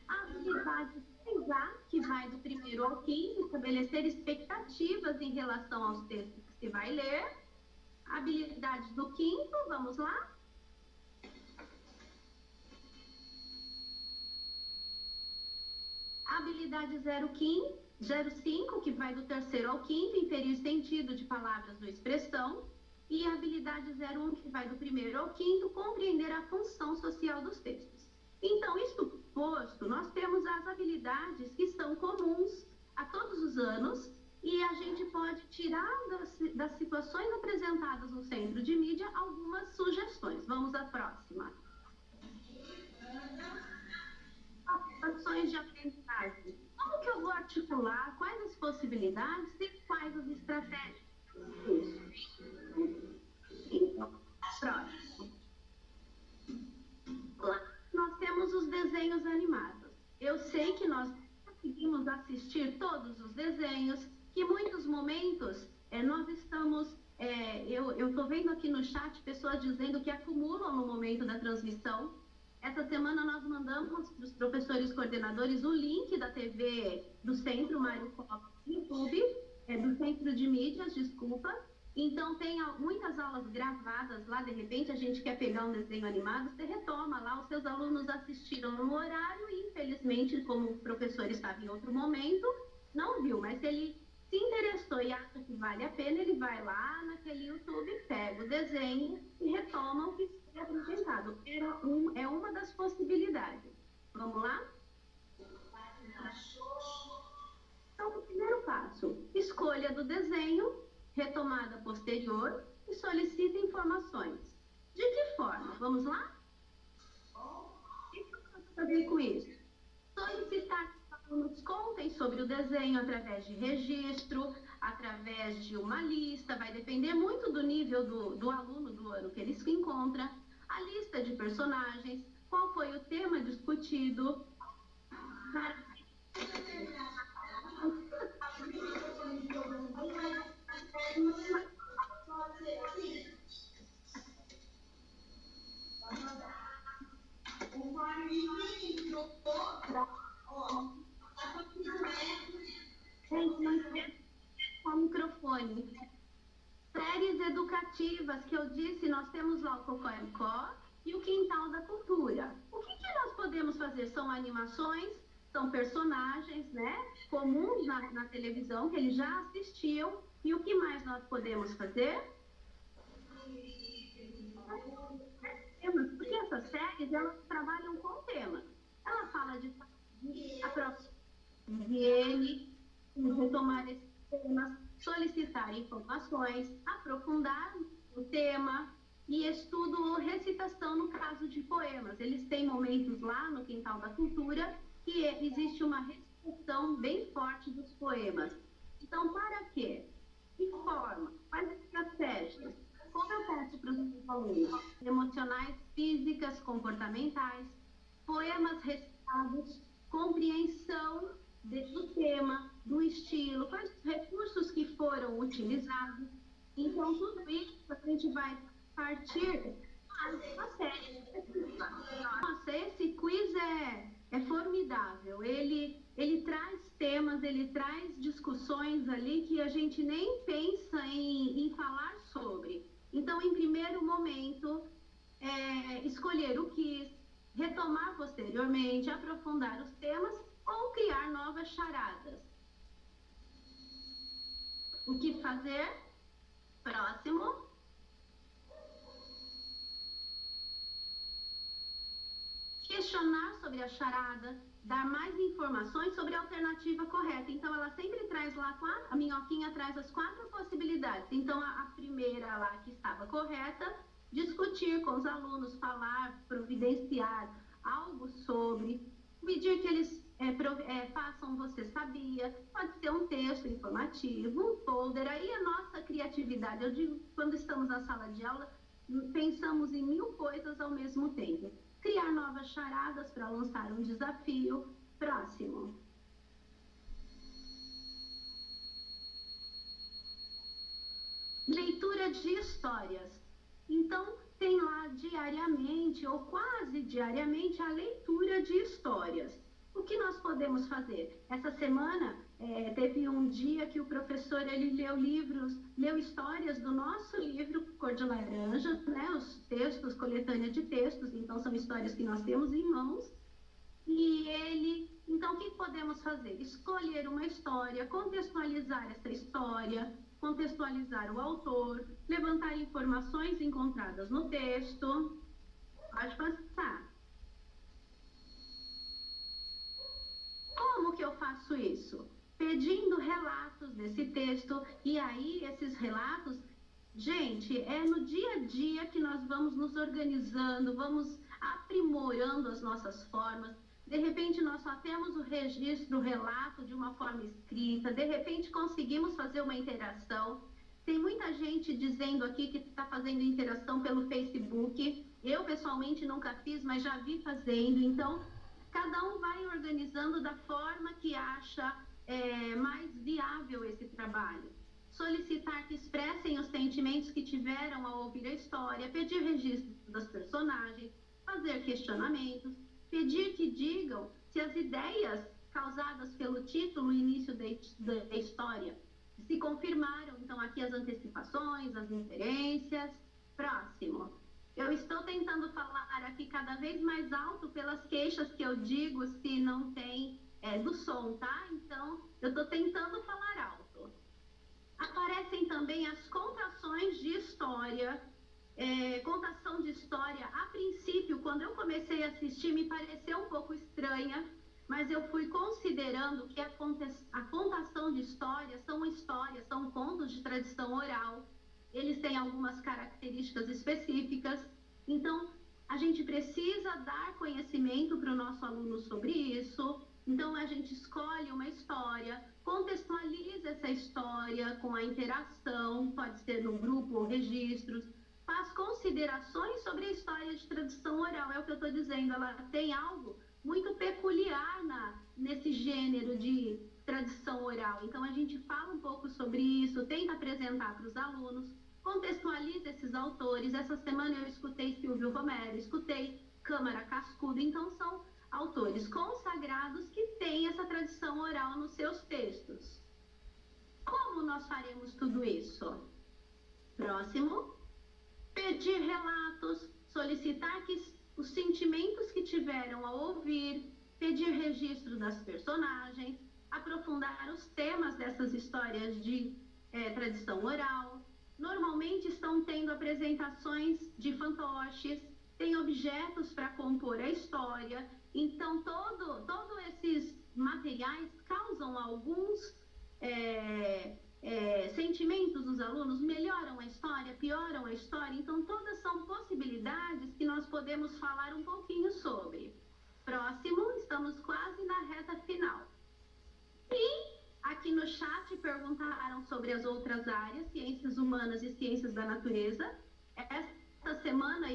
Speaker 6: Habilidade 6A, que vai do primeiro ao 5º, estabelecer expectativas em relação aos textos que se vai ler. Habilidades do 5º, vamos lá. Habilidade 05, que vai do terceiro ao 5º, inferir sentido de palavras ou expressão. E a habilidade 01, que vai do primeiro ao 5º, compreender a função social dos textos. Então, isto posto, nós temos as habilidades que são comuns a todos os anos, e a gente pode tirar das situações apresentadas no Centro de Mídia algumas sugestões. Vamos à próxima. Ações de aprendizagem. Como que eu vou articular? Quais as possibilidades e quais as estratégias? Próximo. Lá nós temos os desenhos animados. Eu sei que nós temos que assistir todos os desenhos, que em muitos momentos nós estamos... eu estou vendo aqui no chat pessoas dizendo que acumulam no momento da transmissão. Essa semana nós mandamos para os professores coordenadores o link da TV do Centro Mário Covas no YouTube, do Centro de Mídias, desculpa. Então, tem muitas aulas gravadas lá, de repente a gente quer pegar um desenho animado, você retoma lá, os seus alunos assistiram no horário e, infelizmente, como o professor estava em outro momento, não viu, mas se ele se interessou e acha que vale a pena, ele vai lá naquele YouTube, pega o desenho e retoma o que foi apresentado. É uma das possibilidades. Vamos lá? Então, o primeiro passo, escolha do desenho, retomada posterior e solicita informações. De que forma? Vamos lá? O que eu posso fazer com isso? Solicitar que os alunos contem sobre o desenho através de registro, através de uma lista, vai depender muito do nível do aluno, do ano que ele se encontra, a lista de personagens, qual foi o tema discutido, Gente, não esqueça o microfone. Séries educativas, que eu disse, nós temos lá o Cocó e o Quintal da Cultura. O que nós podemos fazer? São animações, são personagens, né, comuns na televisão, que eles já assistiam. E o que mais nós podemos fazer? Porque essas séries, elas trabalham com temas. Ela fala de a própria higiene, retomar esses temas, solicitar informações, aprofundar o tema e estudo ou recitação no caso de poemas. Eles têm momentos lá no Quintal da Cultura que existe uma recepção bem forte dos poemas. Então, para quê? Que forma? Quais estratégias? Como eu peço para os alunos? Emocionais, físicas, comportamentais, poemas recitados, compreensão do tema, do estilo, quais os recursos que foram utilizados. Então, tudo isso a gente vai partir de uma série. Nossa, esse quiz é formidável. Ele traz temas, ele traz discussões ali que a gente nem pensa em falar sobre. Então, em primeiro momento, escolher o quiz, retomar posteriormente, aprofundar os temas ou criar novas charadas. O que fazer? Próximo. Questionar sobre a charada, dar mais informações sobre a alternativa correta. Então, ela sempre traz lá, a minhoquinha traz as 4 possibilidades. Então, a primeira lá que estava correta, discutir com os alunos, falar, providenciar algo sobre, pedir que eles façam Você Sabia, pode ser um texto informativo, um folder. Aí a nossa criatividade, eu digo, quando estamos na sala de aula, pensamos em 1000 coisas ao mesmo tempo. Criar novas charadas para lançar um desafio. Próximo. Leitura de histórias. Então, tem lá diariamente ou quase diariamente a leitura de histórias. O que nós podemos fazer? Essa semana teve um dia que o professor ele leu histórias do nosso livro Cor de Laranja, né? Os textos, coletânea de textos, então são histórias que nós temos em mãos. E então o que podemos fazer? Escolher uma história, contextualizar essa história, contextualizar o autor, levantar informações encontradas no texto. Pode passar. Como que eu faço isso? Pedindo relatos desse texto, e aí esses relatos, gente, é no dia a dia que nós vamos nos organizando, vamos aprimorando as nossas formas. De repente nós só temos o registro, o relato de uma forma escrita, de repente conseguimos fazer uma interação. Tem muita gente dizendo aqui que está fazendo interação pelo Facebook. Eu pessoalmente nunca fiz, mas já vi fazendo. Então, cada um vai organizando da forma que acha mais viável esse trabalho. Solicitar que expressem os sentimentos que tiveram ao ouvir a história, pedir registro das personagens, fazer questionamentos, pedir que digam se as ideias causadas pelo título e início da história se confirmaram. Então, aqui as antecipações, as inferências. Próximo. Eu estou tentando falar aqui cada vez mais alto pelas queixas que eu digo se não tem do som, tá? Então, eu estou tentando falar alto. Aparecem também as contações de história. Contação de história, a princípio, quando eu comecei a assistir, me pareceu um pouco estranha, mas eu fui considerando que a contação de história são contos de tradição oral. Eles têm algumas características específicas. Então, a gente precisa dar conhecimento para o nosso aluno sobre isso. Então, a gente escolhe uma história, contextualiza essa história com a interação, pode ser no grupo ou registros, faz considerações sobre a história de tradição oral. É o que eu estou dizendo, ela tem algo muito peculiar nesse gênero de tradição oral. Então, a gente fala um pouco sobre isso, tenta apresentar para os alunos, contextualiza esses autores. Essa semana eu escutei Silvio Romero, escutei Câmara Cascudo. Então, são autores consagrados que têm essa tradição oral nos seus textos. Como nós faremos tudo isso? Próximo. Pedir relatos, solicitar que os sentimentos que tiveram ao ouvir, pedir registro das personagens, aprofundar os temas dessas histórias de tradição oral. Normalmente estão tendo apresentações de fantoches, tem objetos para compor a história. Então, todos esses materiais causam alguns sentimentos dos alunos, melhoram a história, pioram a história. Então, todas são possibilidades que nós podemos falar um pouquinho sobre. Próximo, estamos quase na reta final. E aqui no chat perguntaram sobre as outras áreas, ciências humanas e ciências da natureza. Esta semana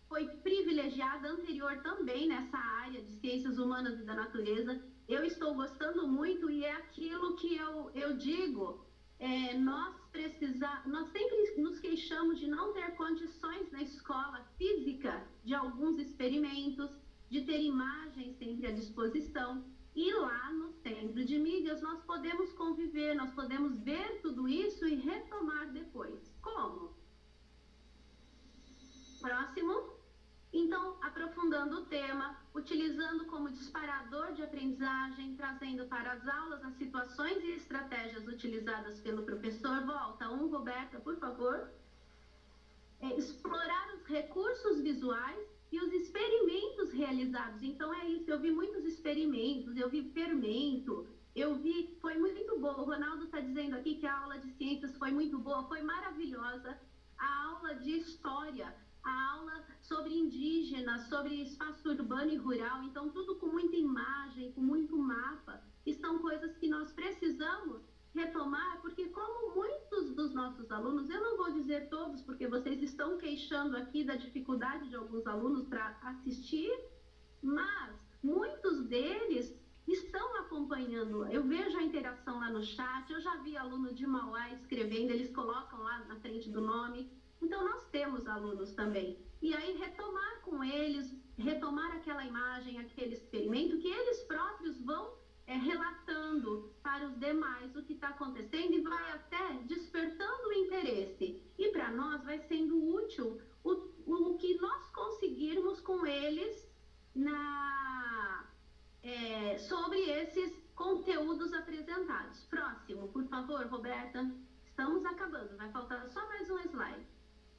Speaker 6: foi privilegiada anterior também nessa área de ciências humanas e da natureza. Eu estou gostando muito e é aquilo que eu digo. Nós sempre nos queixamos de não ter condições na escola física de alguns experimentos, de ter imagens sempre à disposição. E lá no Centro de Mídias nós podemos conviver, nós podemos ver tudo isso e retomar depois. Como? Próximo. Então, aprofundando o tema, utilizando como disparador de aprendizagem, trazendo para as aulas as situações e estratégias utilizadas pelo professor. Volta Roberta, por favor. Explorar os recursos visuais e os experimentos realizados. Então, é isso, eu vi muitos experimentos, eu vi fermento, foi muito boa. O Ronaldo está dizendo aqui que a aula de ciências foi muito boa, foi maravilhosa. A aula de história, a aula sobre indígenas, sobre espaço urbano e rural, então tudo com muita imagem, com muito mapa, e são coisas que nós precisamos retomar, porque como muitos dos nossos alunos, eu não vou dizer todos, porque vocês estão queixando aqui da dificuldade de alguns alunos para assistir, mas muitos deles estão acompanhando. Eu vejo a interação lá no chat, eu já vi aluno de Mauá escrevendo, eles colocam lá na frente do nome. Então, nós temos alunos também. E aí, retomar com eles, retomar aquela imagem, aquele experimento, que eles próprios vão relatando para os demais o que está acontecendo e vai até despertando o interesse. E para nós vai sendo útil o que nós conseguirmos com eles sobre esses conteúdos apresentados. Próximo, por favor, Roberta. Estamos acabando, vai faltar só mais um slide.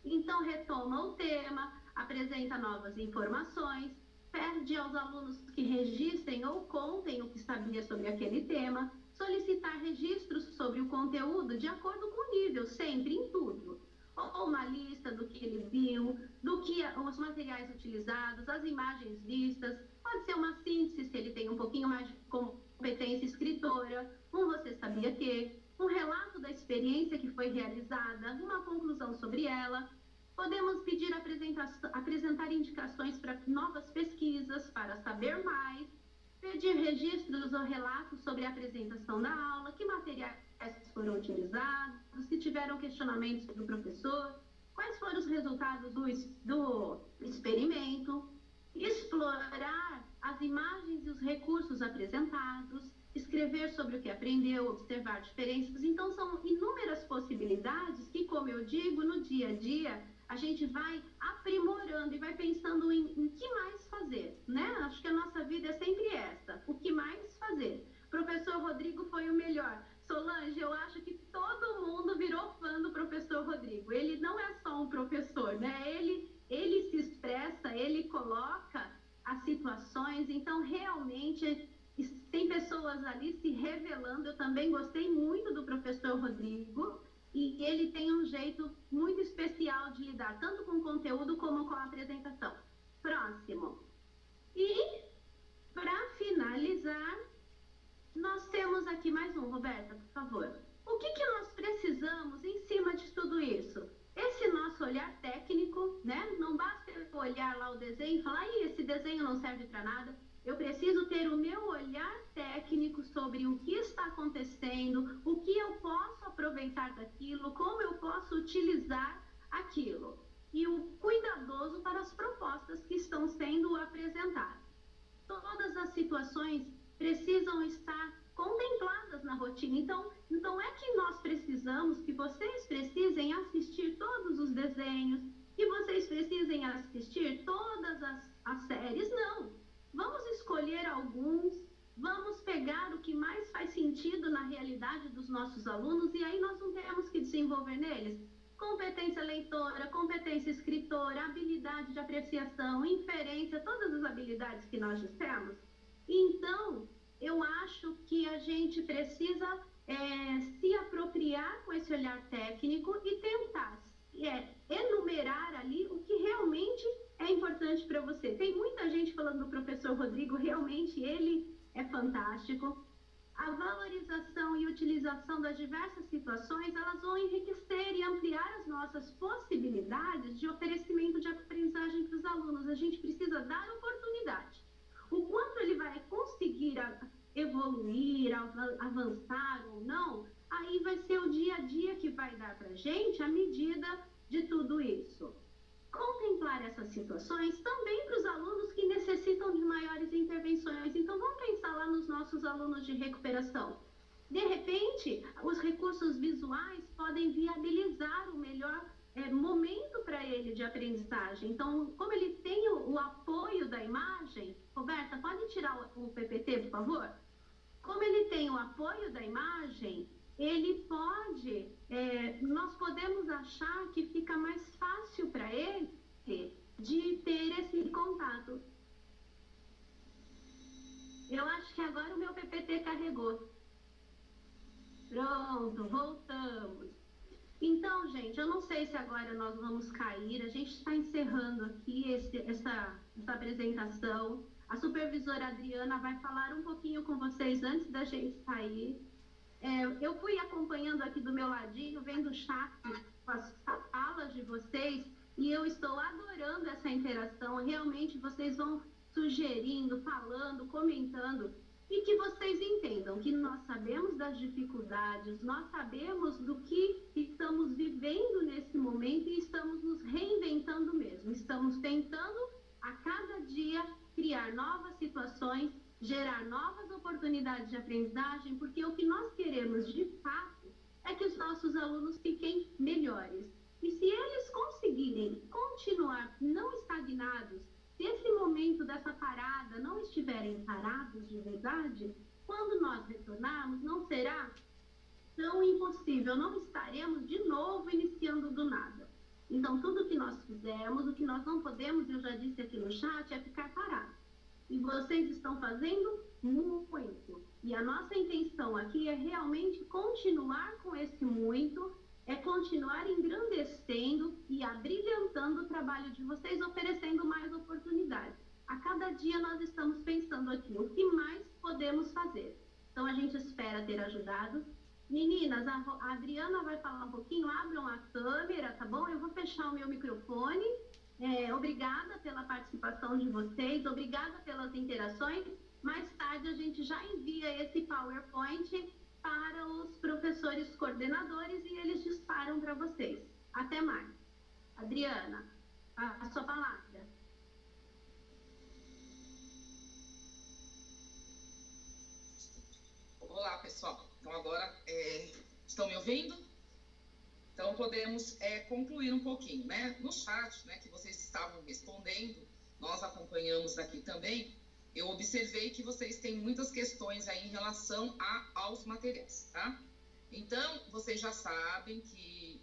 Speaker 6: Então, retoma o tema, apresenta novas informações, pede aos alunos que registrem ou contem o que sabia sobre aquele tema, solicitar registros sobre o conteúdo de acordo com o nível, sempre, em tudo. Ou uma lista do que ele viu, os materiais utilizados, as imagens vistas, pode ser uma síntese, se ele tem um pouquinho mais de competência escritora, você sabia que, um relato da experiência que foi realizada, uma conclusão sobre ela. Podemos pedir apresentar indicações para novas pesquisas, para saber mais, pedir registros ou relatos sobre a apresentação da aula, que materiais foram utilizados, se tiveram questionamentos do professor, quais foram os resultados do experimento, explorar as imagens e os recursos apresentados, escrever sobre o que aprendeu, observar diferenças. Então, são inúmeras possibilidades que, como eu digo, no dia a dia, a gente vai aprimorando e vai pensando em que mais fazer, né? Acho que a nossa vida é sempre essa, o que mais fazer. Professor Rodrigo foi o melhor. Solange, eu acho que todo mundo virou fã do professor Rodrigo. Ele não é só um professor, né? Ele se expressa, ele coloca as situações, então realmente tem pessoas ali se revelando. Eu também gostei muito do professor Rodrigo e ele tem um jeito muito especial de lidar, tanto com o conteúdo como com a apresentação. Próximo. E, para finalizar, nós temos aqui mais um, Roberta, por favor. O que nós precisamos em cima de tudo isso? Esse nosso olhar técnico, né? Não basta eu olhar lá o desenho e falar, esse desenho não serve para nada. Eu preciso ter o meu olhar técnico sobre o que está acontecendo, o que eu posso aproveitar daquilo, como eu posso utilizar aquilo. E o cuidadoso para as propostas que estão sendo apresentadas. Todas as situações precisam estar contempladas na rotina. Então, não é que nós precisamos, que vocês precisem assistir todos os desenhos, que vocês precisem assistir todas as séries, não. Vamos escolher alguns, vamos pegar o que mais faz sentido na realidade dos nossos alunos e aí nós não temos que desenvolver neles competência leitora, competência escritora, habilidade de apreciação, inferência, todas as habilidades que nós dissemos. Então, eu acho que a gente precisa se apropriar com esse olhar técnico e tentar enumerar ali o que realmente é importante para você. Tem muita gente falando do professor Rodrigo, realmente ele é fantástico. A valorização e utilização das diversas situações, elas vão enriquecer e ampliar as nossas possibilidades de oferecimento de aprendizagem para os alunos. A gente precisa dar oportunidade. O quanto ele vai conseguir evoluir, avançar ou não, aí vai ser o dia a dia que vai dar para a gente a medida de tudo isso. Contemplar essas situações também para os alunos que necessitam de maiores intervenções. Então, vamos pensar lá nos nossos alunos de recuperação. De repente, os recursos visuais podem viabilizar o melhor momento para ele de aprendizagem. Então, como ele tem o apoio da imagem, Roberta, pode tirar o PPT, por favor? Como ele tem o apoio da imagem, ele pode, nós podemos achar que fica mais fácil para ele de ter esse contato. Eu acho que agora o meu PPT carregou. Pronto, voltamos. Então, gente, eu não sei se agora nós vamos cair. A gente está encerrando aqui essa apresentação. A supervisora Adriana vai falar um pouquinho com vocês antes da gente sair. Eu fui acompanhando aqui do meu ladinho, vendo o chat, as falas de vocês, e eu estou adorando essa interação. Realmente, vocês vão sugerindo, falando, comentando, e que vocês entendam que nós sabemos das dificuldades, nós sabemos do que estamos vivendo nesse momento e estamos nos reinventando mesmo. Estamos tentando, a cada dia, criar novas situações, gerar novas oportunidades de aprendizagem, porque o que nós queremos, de fato, é que os nossos alunos fiquem melhores. E se eles conseguirem continuar não estagnados, se esse momento dessa parada não estiverem parados de verdade, quando nós retornarmos, não será tão impossível, não estaremos de novo iniciando do nada. Então, tudo que nós fizemos, o que nós não podemos, eu já disse aqui no chat, é ficar parado. E vocês estão fazendo muito. E a nossa intenção aqui é realmente continuar com esse muito, é continuar engrandecendo e abrilhantando o trabalho de vocês, oferecendo mais oportunidades. A cada dia nós estamos pensando aqui o que mais podemos fazer. Então, a gente espera ter ajudado. Meninas, a Adriana vai falar um pouquinho, abram a câmera, tá bom? Eu vou fechar o meu microfone Obrigada pela participação de vocês, obrigada pelas interações. Mais tarde a gente já envia esse PowerPoint para os professores coordenadores e eles disparam para vocês. Até mais. Adriana, a sua palavra.
Speaker 1: Olá, pessoal. Então, agora, estão me ouvindo? Então, podemos concluir um pouquinho, né? No chat, né, que vocês estavam respondendo, nós acompanhamos daqui também, eu observei que vocês têm muitas questões aí em relação aos materiais, tá? Então, vocês já sabem que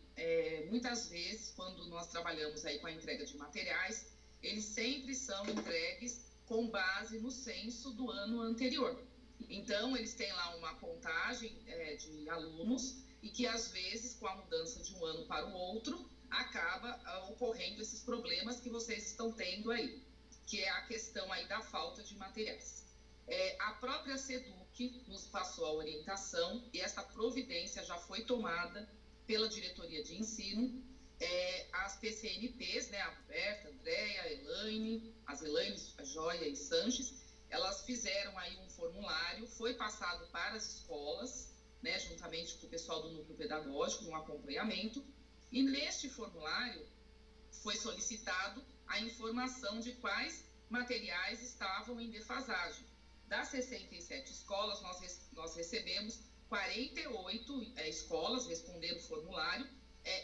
Speaker 1: muitas vezes, quando nós trabalhamos aí com a entrega de materiais, eles sempre são entregues com base no censo do ano anterior. Então, eles têm lá uma contagem de alunos e que, às vezes, com a mudança de um ano para o outro, acaba ocorrendo esses problemas que vocês estão tendo aí, que é a questão aí da falta de materiais. A própria SEDUC nos passou a orientação e essa providência já foi tomada pela diretoria de ensino. As PCNPs, né, a Berta, a Andréia, a Elaine, as Elaines, a Joia e Sanches, elas fizeram aí um formulário, foi passado para as escolas, né, juntamente com o pessoal do núcleo pedagógico, no acompanhamento, e neste formulário foi solicitado a informação de quais materiais estavam em defasagem. Das 67 escolas, nós recebemos 48 escolas responderam o formulário,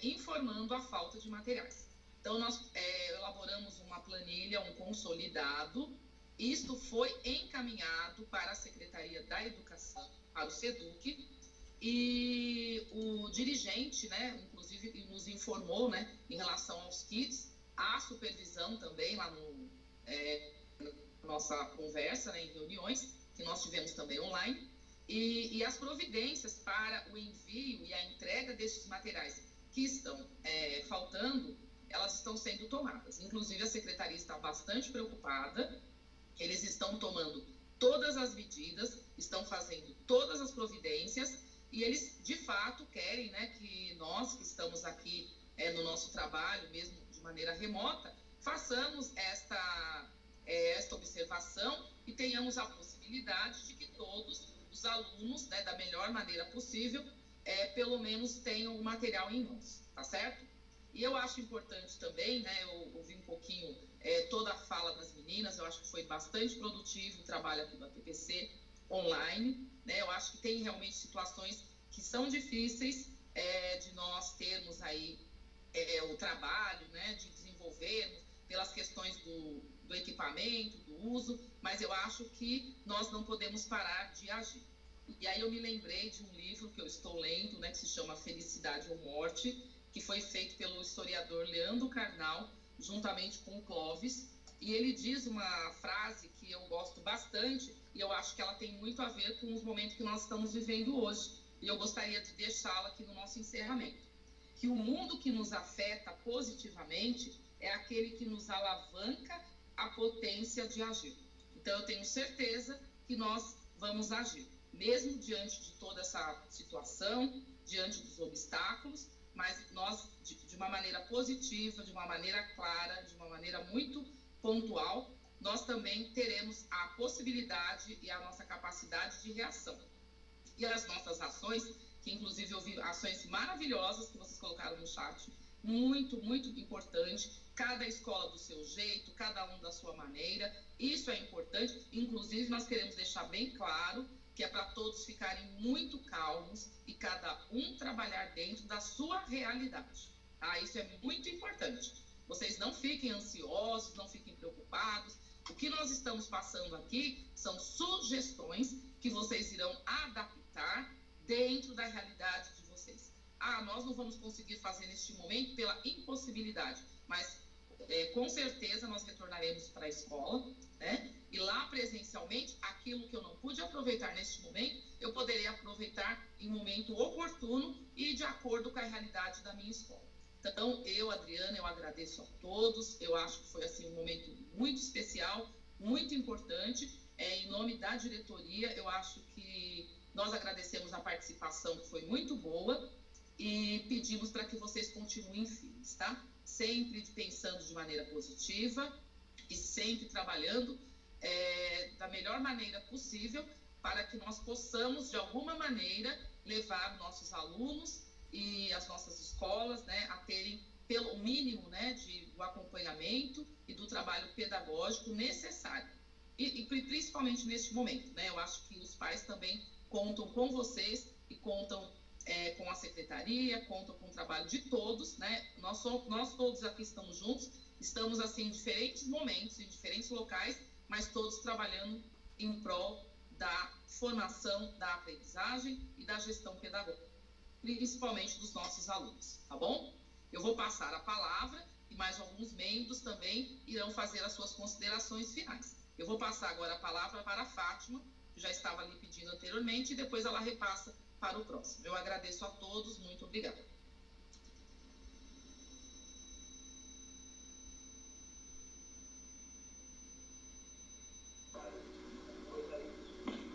Speaker 1: informando a falta de materiais. Então, nós elaboramos uma planilha, um consolidado. Isto foi encaminhado para a Secretaria da Educação, para o SEDUC, e o dirigente, né, inclusive, nos informou, né, em relação aos kits, a supervisão também lá na nossa conversa, né, em reuniões, que nós tivemos também online, e as providências para o envio e a entrega destes materiais que estão faltando, elas estão sendo tomadas. Inclusive, a Secretaria está bastante preocupada. Eles estão tomando todas as medidas, estão fazendo todas as providências e eles, de fato, querem, né, que nós que estamos aqui no nosso trabalho, mesmo de maneira remota, façamos esta observação e tenhamos a possibilidade de que todos os alunos, né, da melhor maneira possível, pelo menos tenham o material em mãos, tá certo? E eu acho importante também, né, eu ouvi um pouquinho toda a fala das meninas, eu acho que foi bastante produtivo o trabalho aqui do APPC online, né, eu acho que tem realmente situações que são difíceis de nós termos aí o trabalho, né, de desenvolvermos pelas questões do equipamento, do uso, mas eu acho que nós não podemos parar de agir. E aí eu me lembrei de um livro que eu estou lendo, né, que se chama Felicidade ou Morte, que foi feito pelo historiador Leandro Carnal, juntamente com o Clóvis, e ele diz uma frase que eu gosto bastante, e eu acho que ela tem muito a ver com os momentos que nós estamos vivendo hoje, e eu gostaria de deixá-la aqui no nosso encerramento, que o mundo que nos afeta positivamente é aquele que nos alavanca a potência de agir. Então, eu tenho certeza que nós vamos agir, mesmo diante de toda essa situação, diante dos obstáculos, mas nós, de uma maneira positiva, de uma maneira clara, de uma maneira muito pontual, nós também teremos a possibilidade e a nossa capacidade de reação. E as nossas ações, que inclusive eu vi ações maravilhosas que vocês colocaram no chat, muito, muito importante, cada escola do seu jeito, cada um da sua maneira, isso é importante, inclusive nós queremos deixar bem claro que é para todos ficarem muito calmos e cada um trabalhar dentro da sua realidade, tá? Isso é muito importante. Vocês não fiquem ansiosos, não fiquem preocupados. O que nós estamos passando aqui são sugestões que vocês irão adaptar dentro da realidade de vocês. Nós não vamos conseguir fazer neste momento pela impossibilidade, mas com certeza nós retornaremos para a escola, né? E lá presencialmente, aquilo que eu não pude aproveitar neste momento, eu poderei aproveitar em momento oportuno e de acordo com a realidade da minha escola. Então, Adriana, eu agradeço a todos, eu acho que foi assim um momento muito especial, muito importante, em nome da diretoria, eu acho que nós agradecemos a participação, que foi muito boa, e pedimos para que vocês continuem firmes, tá? sempre pensando de maneira positiva e sempre trabalhando da melhor maneira possível para que nós possamos, de alguma maneira, levar nossos alunos e as nossas escolas, né, a terem pelo mínimo, né, do acompanhamento e do trabalho pedagógico necessário. E principalmente neste momento, né, eu acho que os pais também contam com vocês e contam com a secretaria, contam com o trabalho de todos, né? Nós todos aqui estamos juntos, estamos assim em diferentes momentos, em diferentes locais, mas todos trabalhando em prol da formação, da aprendizagem e da gestão pedagógica, principalmente dos nossos alunos, tá bom? Eu vou passar a palavra e mais alguns membros também irão fazer as suas considerações finais. Eu vou passar agora a palavra para a Fátima, que já estava ali pedindo anteriormente, e depois ela repassa para o próximo. Eu agradeço a todos, muito obrigada.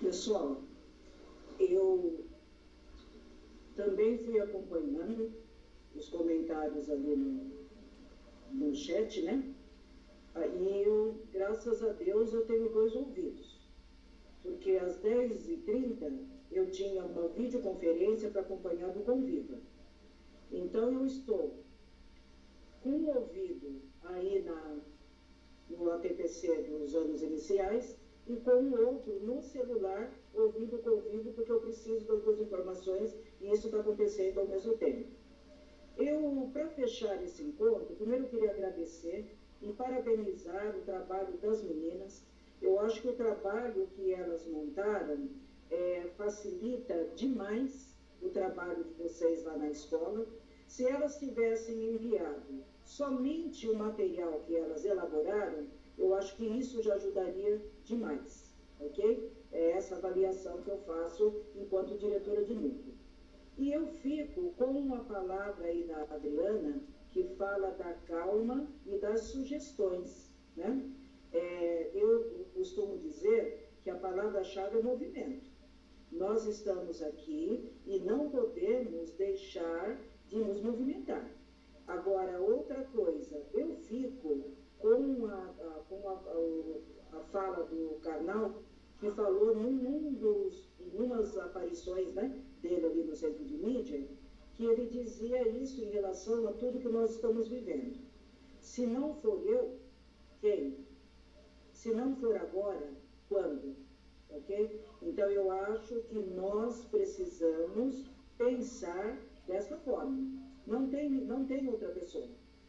Speaker 2: Pessoal, eu também fui acompanhando os comentários ali no chat, né? E eu, graças a Deus, eu tenho 2 ouvidos. Porque às 10h30 eu tinha uma videoconferência para acompanhar do Conviva. Então eu estou com um ouvido aí no ATPC dos anos iniciais e com o outro no celular ouvindo o Conviva, porque eu preciso das 2 informações e isso está acontecendo ao mesmo tempo. Eu, para fechar esse encontro, primeiro eu queria agradecer e parabenizar o trabalho das meninas. Eu acho que o trabalho que elas montaram facilita demais o trabalho de vocês lá na escola. Se elas tivessem enviado somente o material que elas elaboraram, eu acho que isso já ajudaria demais, ok? É essa avaliação que eu faço enquanto diretora de núcleo. E eu fico com uma palavra aí da Adriana, que fala da calma e das sugestões, né? Eu costumo dizer que a palavra-chave é movimento. Nós estamos aqui e não podemos deixar de nos movimentar. Agora, outra coisa, eu fico com a fala do Karnal, que falou em umas aparições, né, dele ali no centro de mídia, que ele dizia isso em relação a tudo que nós estamos vivendo. Se não for eu, quem? Se não for agora, quando? Ok? Então, eu acho que nós precisamos pensar dessa forma. Não tem outra pessoa.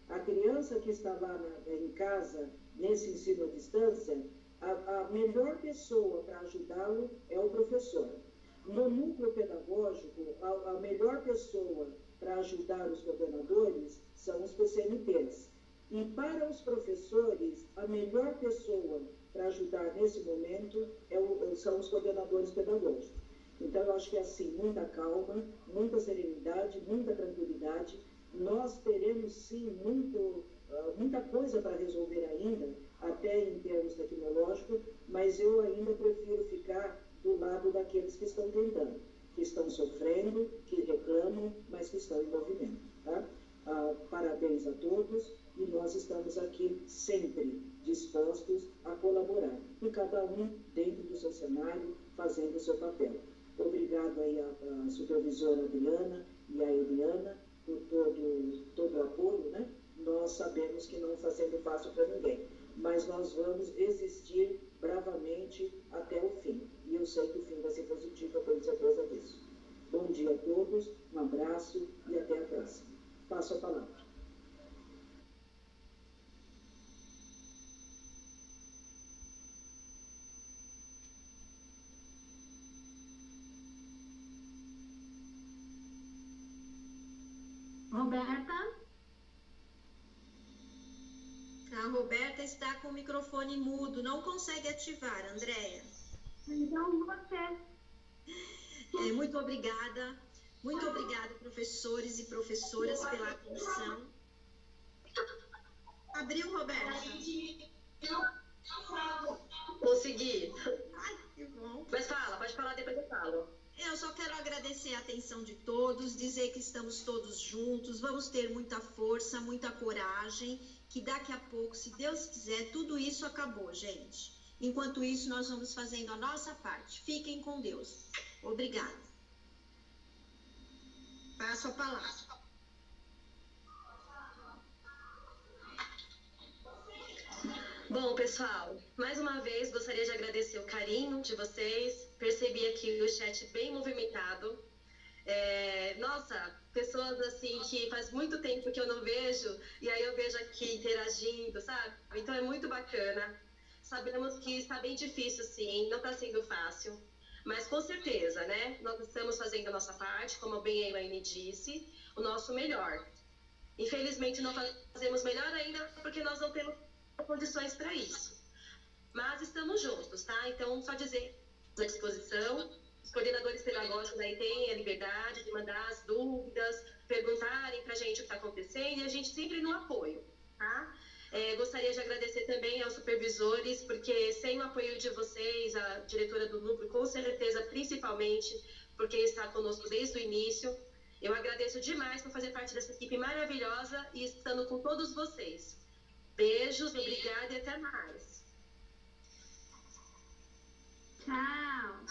Speaker 2: A criança que está lá em casa, nesse ensino à distância, a melhor pessoa para ajudá-lo é o professor. No núcleo pedagógico, a melhor pessoa para ajudar os coordenadores são os PCNPs. E para os professores, a melhor pessoa para ajudar nesse momento são os coordenadores pedagógicos. Então, eu acho que é assim, muita calma, muita serenidade, muita tranquilidade. Nós teremos, sim, muita coisa para resolver ainda, até em termos tecnológicos, mas eu ainda prefiro ficar do lado daqueles que estão tentando, que estão sofrendo, que reclamam, mas que estão em movimento. Tá? Parabéns a todos e nós estamos aqui sempre dispostos a colaborar, e cada um dentro do seu cenário, fazendo o seu papel. Obrigado aí à supervisora Adriana e à Eliana por todo o apoio, né? Nós sabemos que não está sendo fácil para ninguém, mas nós vamos resistir bravamente até o fim. E eu sei que o fim vai ser positivo, eu tenho certeza disso. Bom dia a todos, um abraço e até a próxima. Passo a palavra.
Speaker 6: Roberta?
Speaker 4: A Roberta está com o microfone mudo, não consegue ativar, Andréia.
Speaker 6: Então, você.
Speaker 4: Muito obrigada, professores e professoras, pela atenção. Abriu, Roberta?
Speaker 5: Consegui.
Speaker 4: Ai, que bom.
Speaker 5: Mas fala, pode falar, depois eu falo.
Speaker 4: Eu só quero agradecer a atenção de todos, dizer que estamos todos juntos, vamos ter muita força, muita coragem, que daqui a pouco, se Deus quiser, tudo isso acabou, gente. Enquanto isso, nós vamos fazendo a nossa parte. Fiquem com Deus. Obrigada. Passo a palavra.
Speaker 5: Bom, pessoal, mais uma vez gostaria de agradecer o carinho de vocês. Percebi aqui o chat bem movimentado. Nossa, pessoas assim que faz muito tempo que eu não vejo, e aí eu vejo aqui interagindo, sabe? Então é muito bacana. Sabemos que está bem difícil, sim, não está sendo fácil, mas com certeza, né? Nós estamos fazendo a nossa parte, como bem a Elaine disse, o nosso melhor. Infelizmente não fazemos melhor ainda porque nós não temos condições para isso. Mas estamos juntos, tá? Então, só dizer à disposição, os coordenadores pedagógicos aí têm a liberdade de mandar as dúvidas, perguntarem para a gente o que está acontecendo e a gente sempre no apoio, tá? Gostaria de agradecer também aos supervisores, porque sem o apoio de vocês, a diretora do núcleo, com certeza, principalmente, porque está conosco desde o início, eu agradeço demais por fazer parte dessa equipe maravilhosa e estando com todos vocês. Beijos, obrigada e até mais.
Speaker 6: Tchau.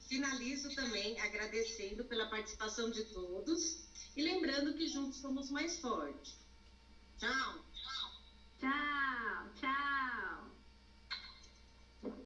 Speaker 3: Finalizo também agradecendo pela participação de todos e lembrando que juntos somos mais fortes. Tchau.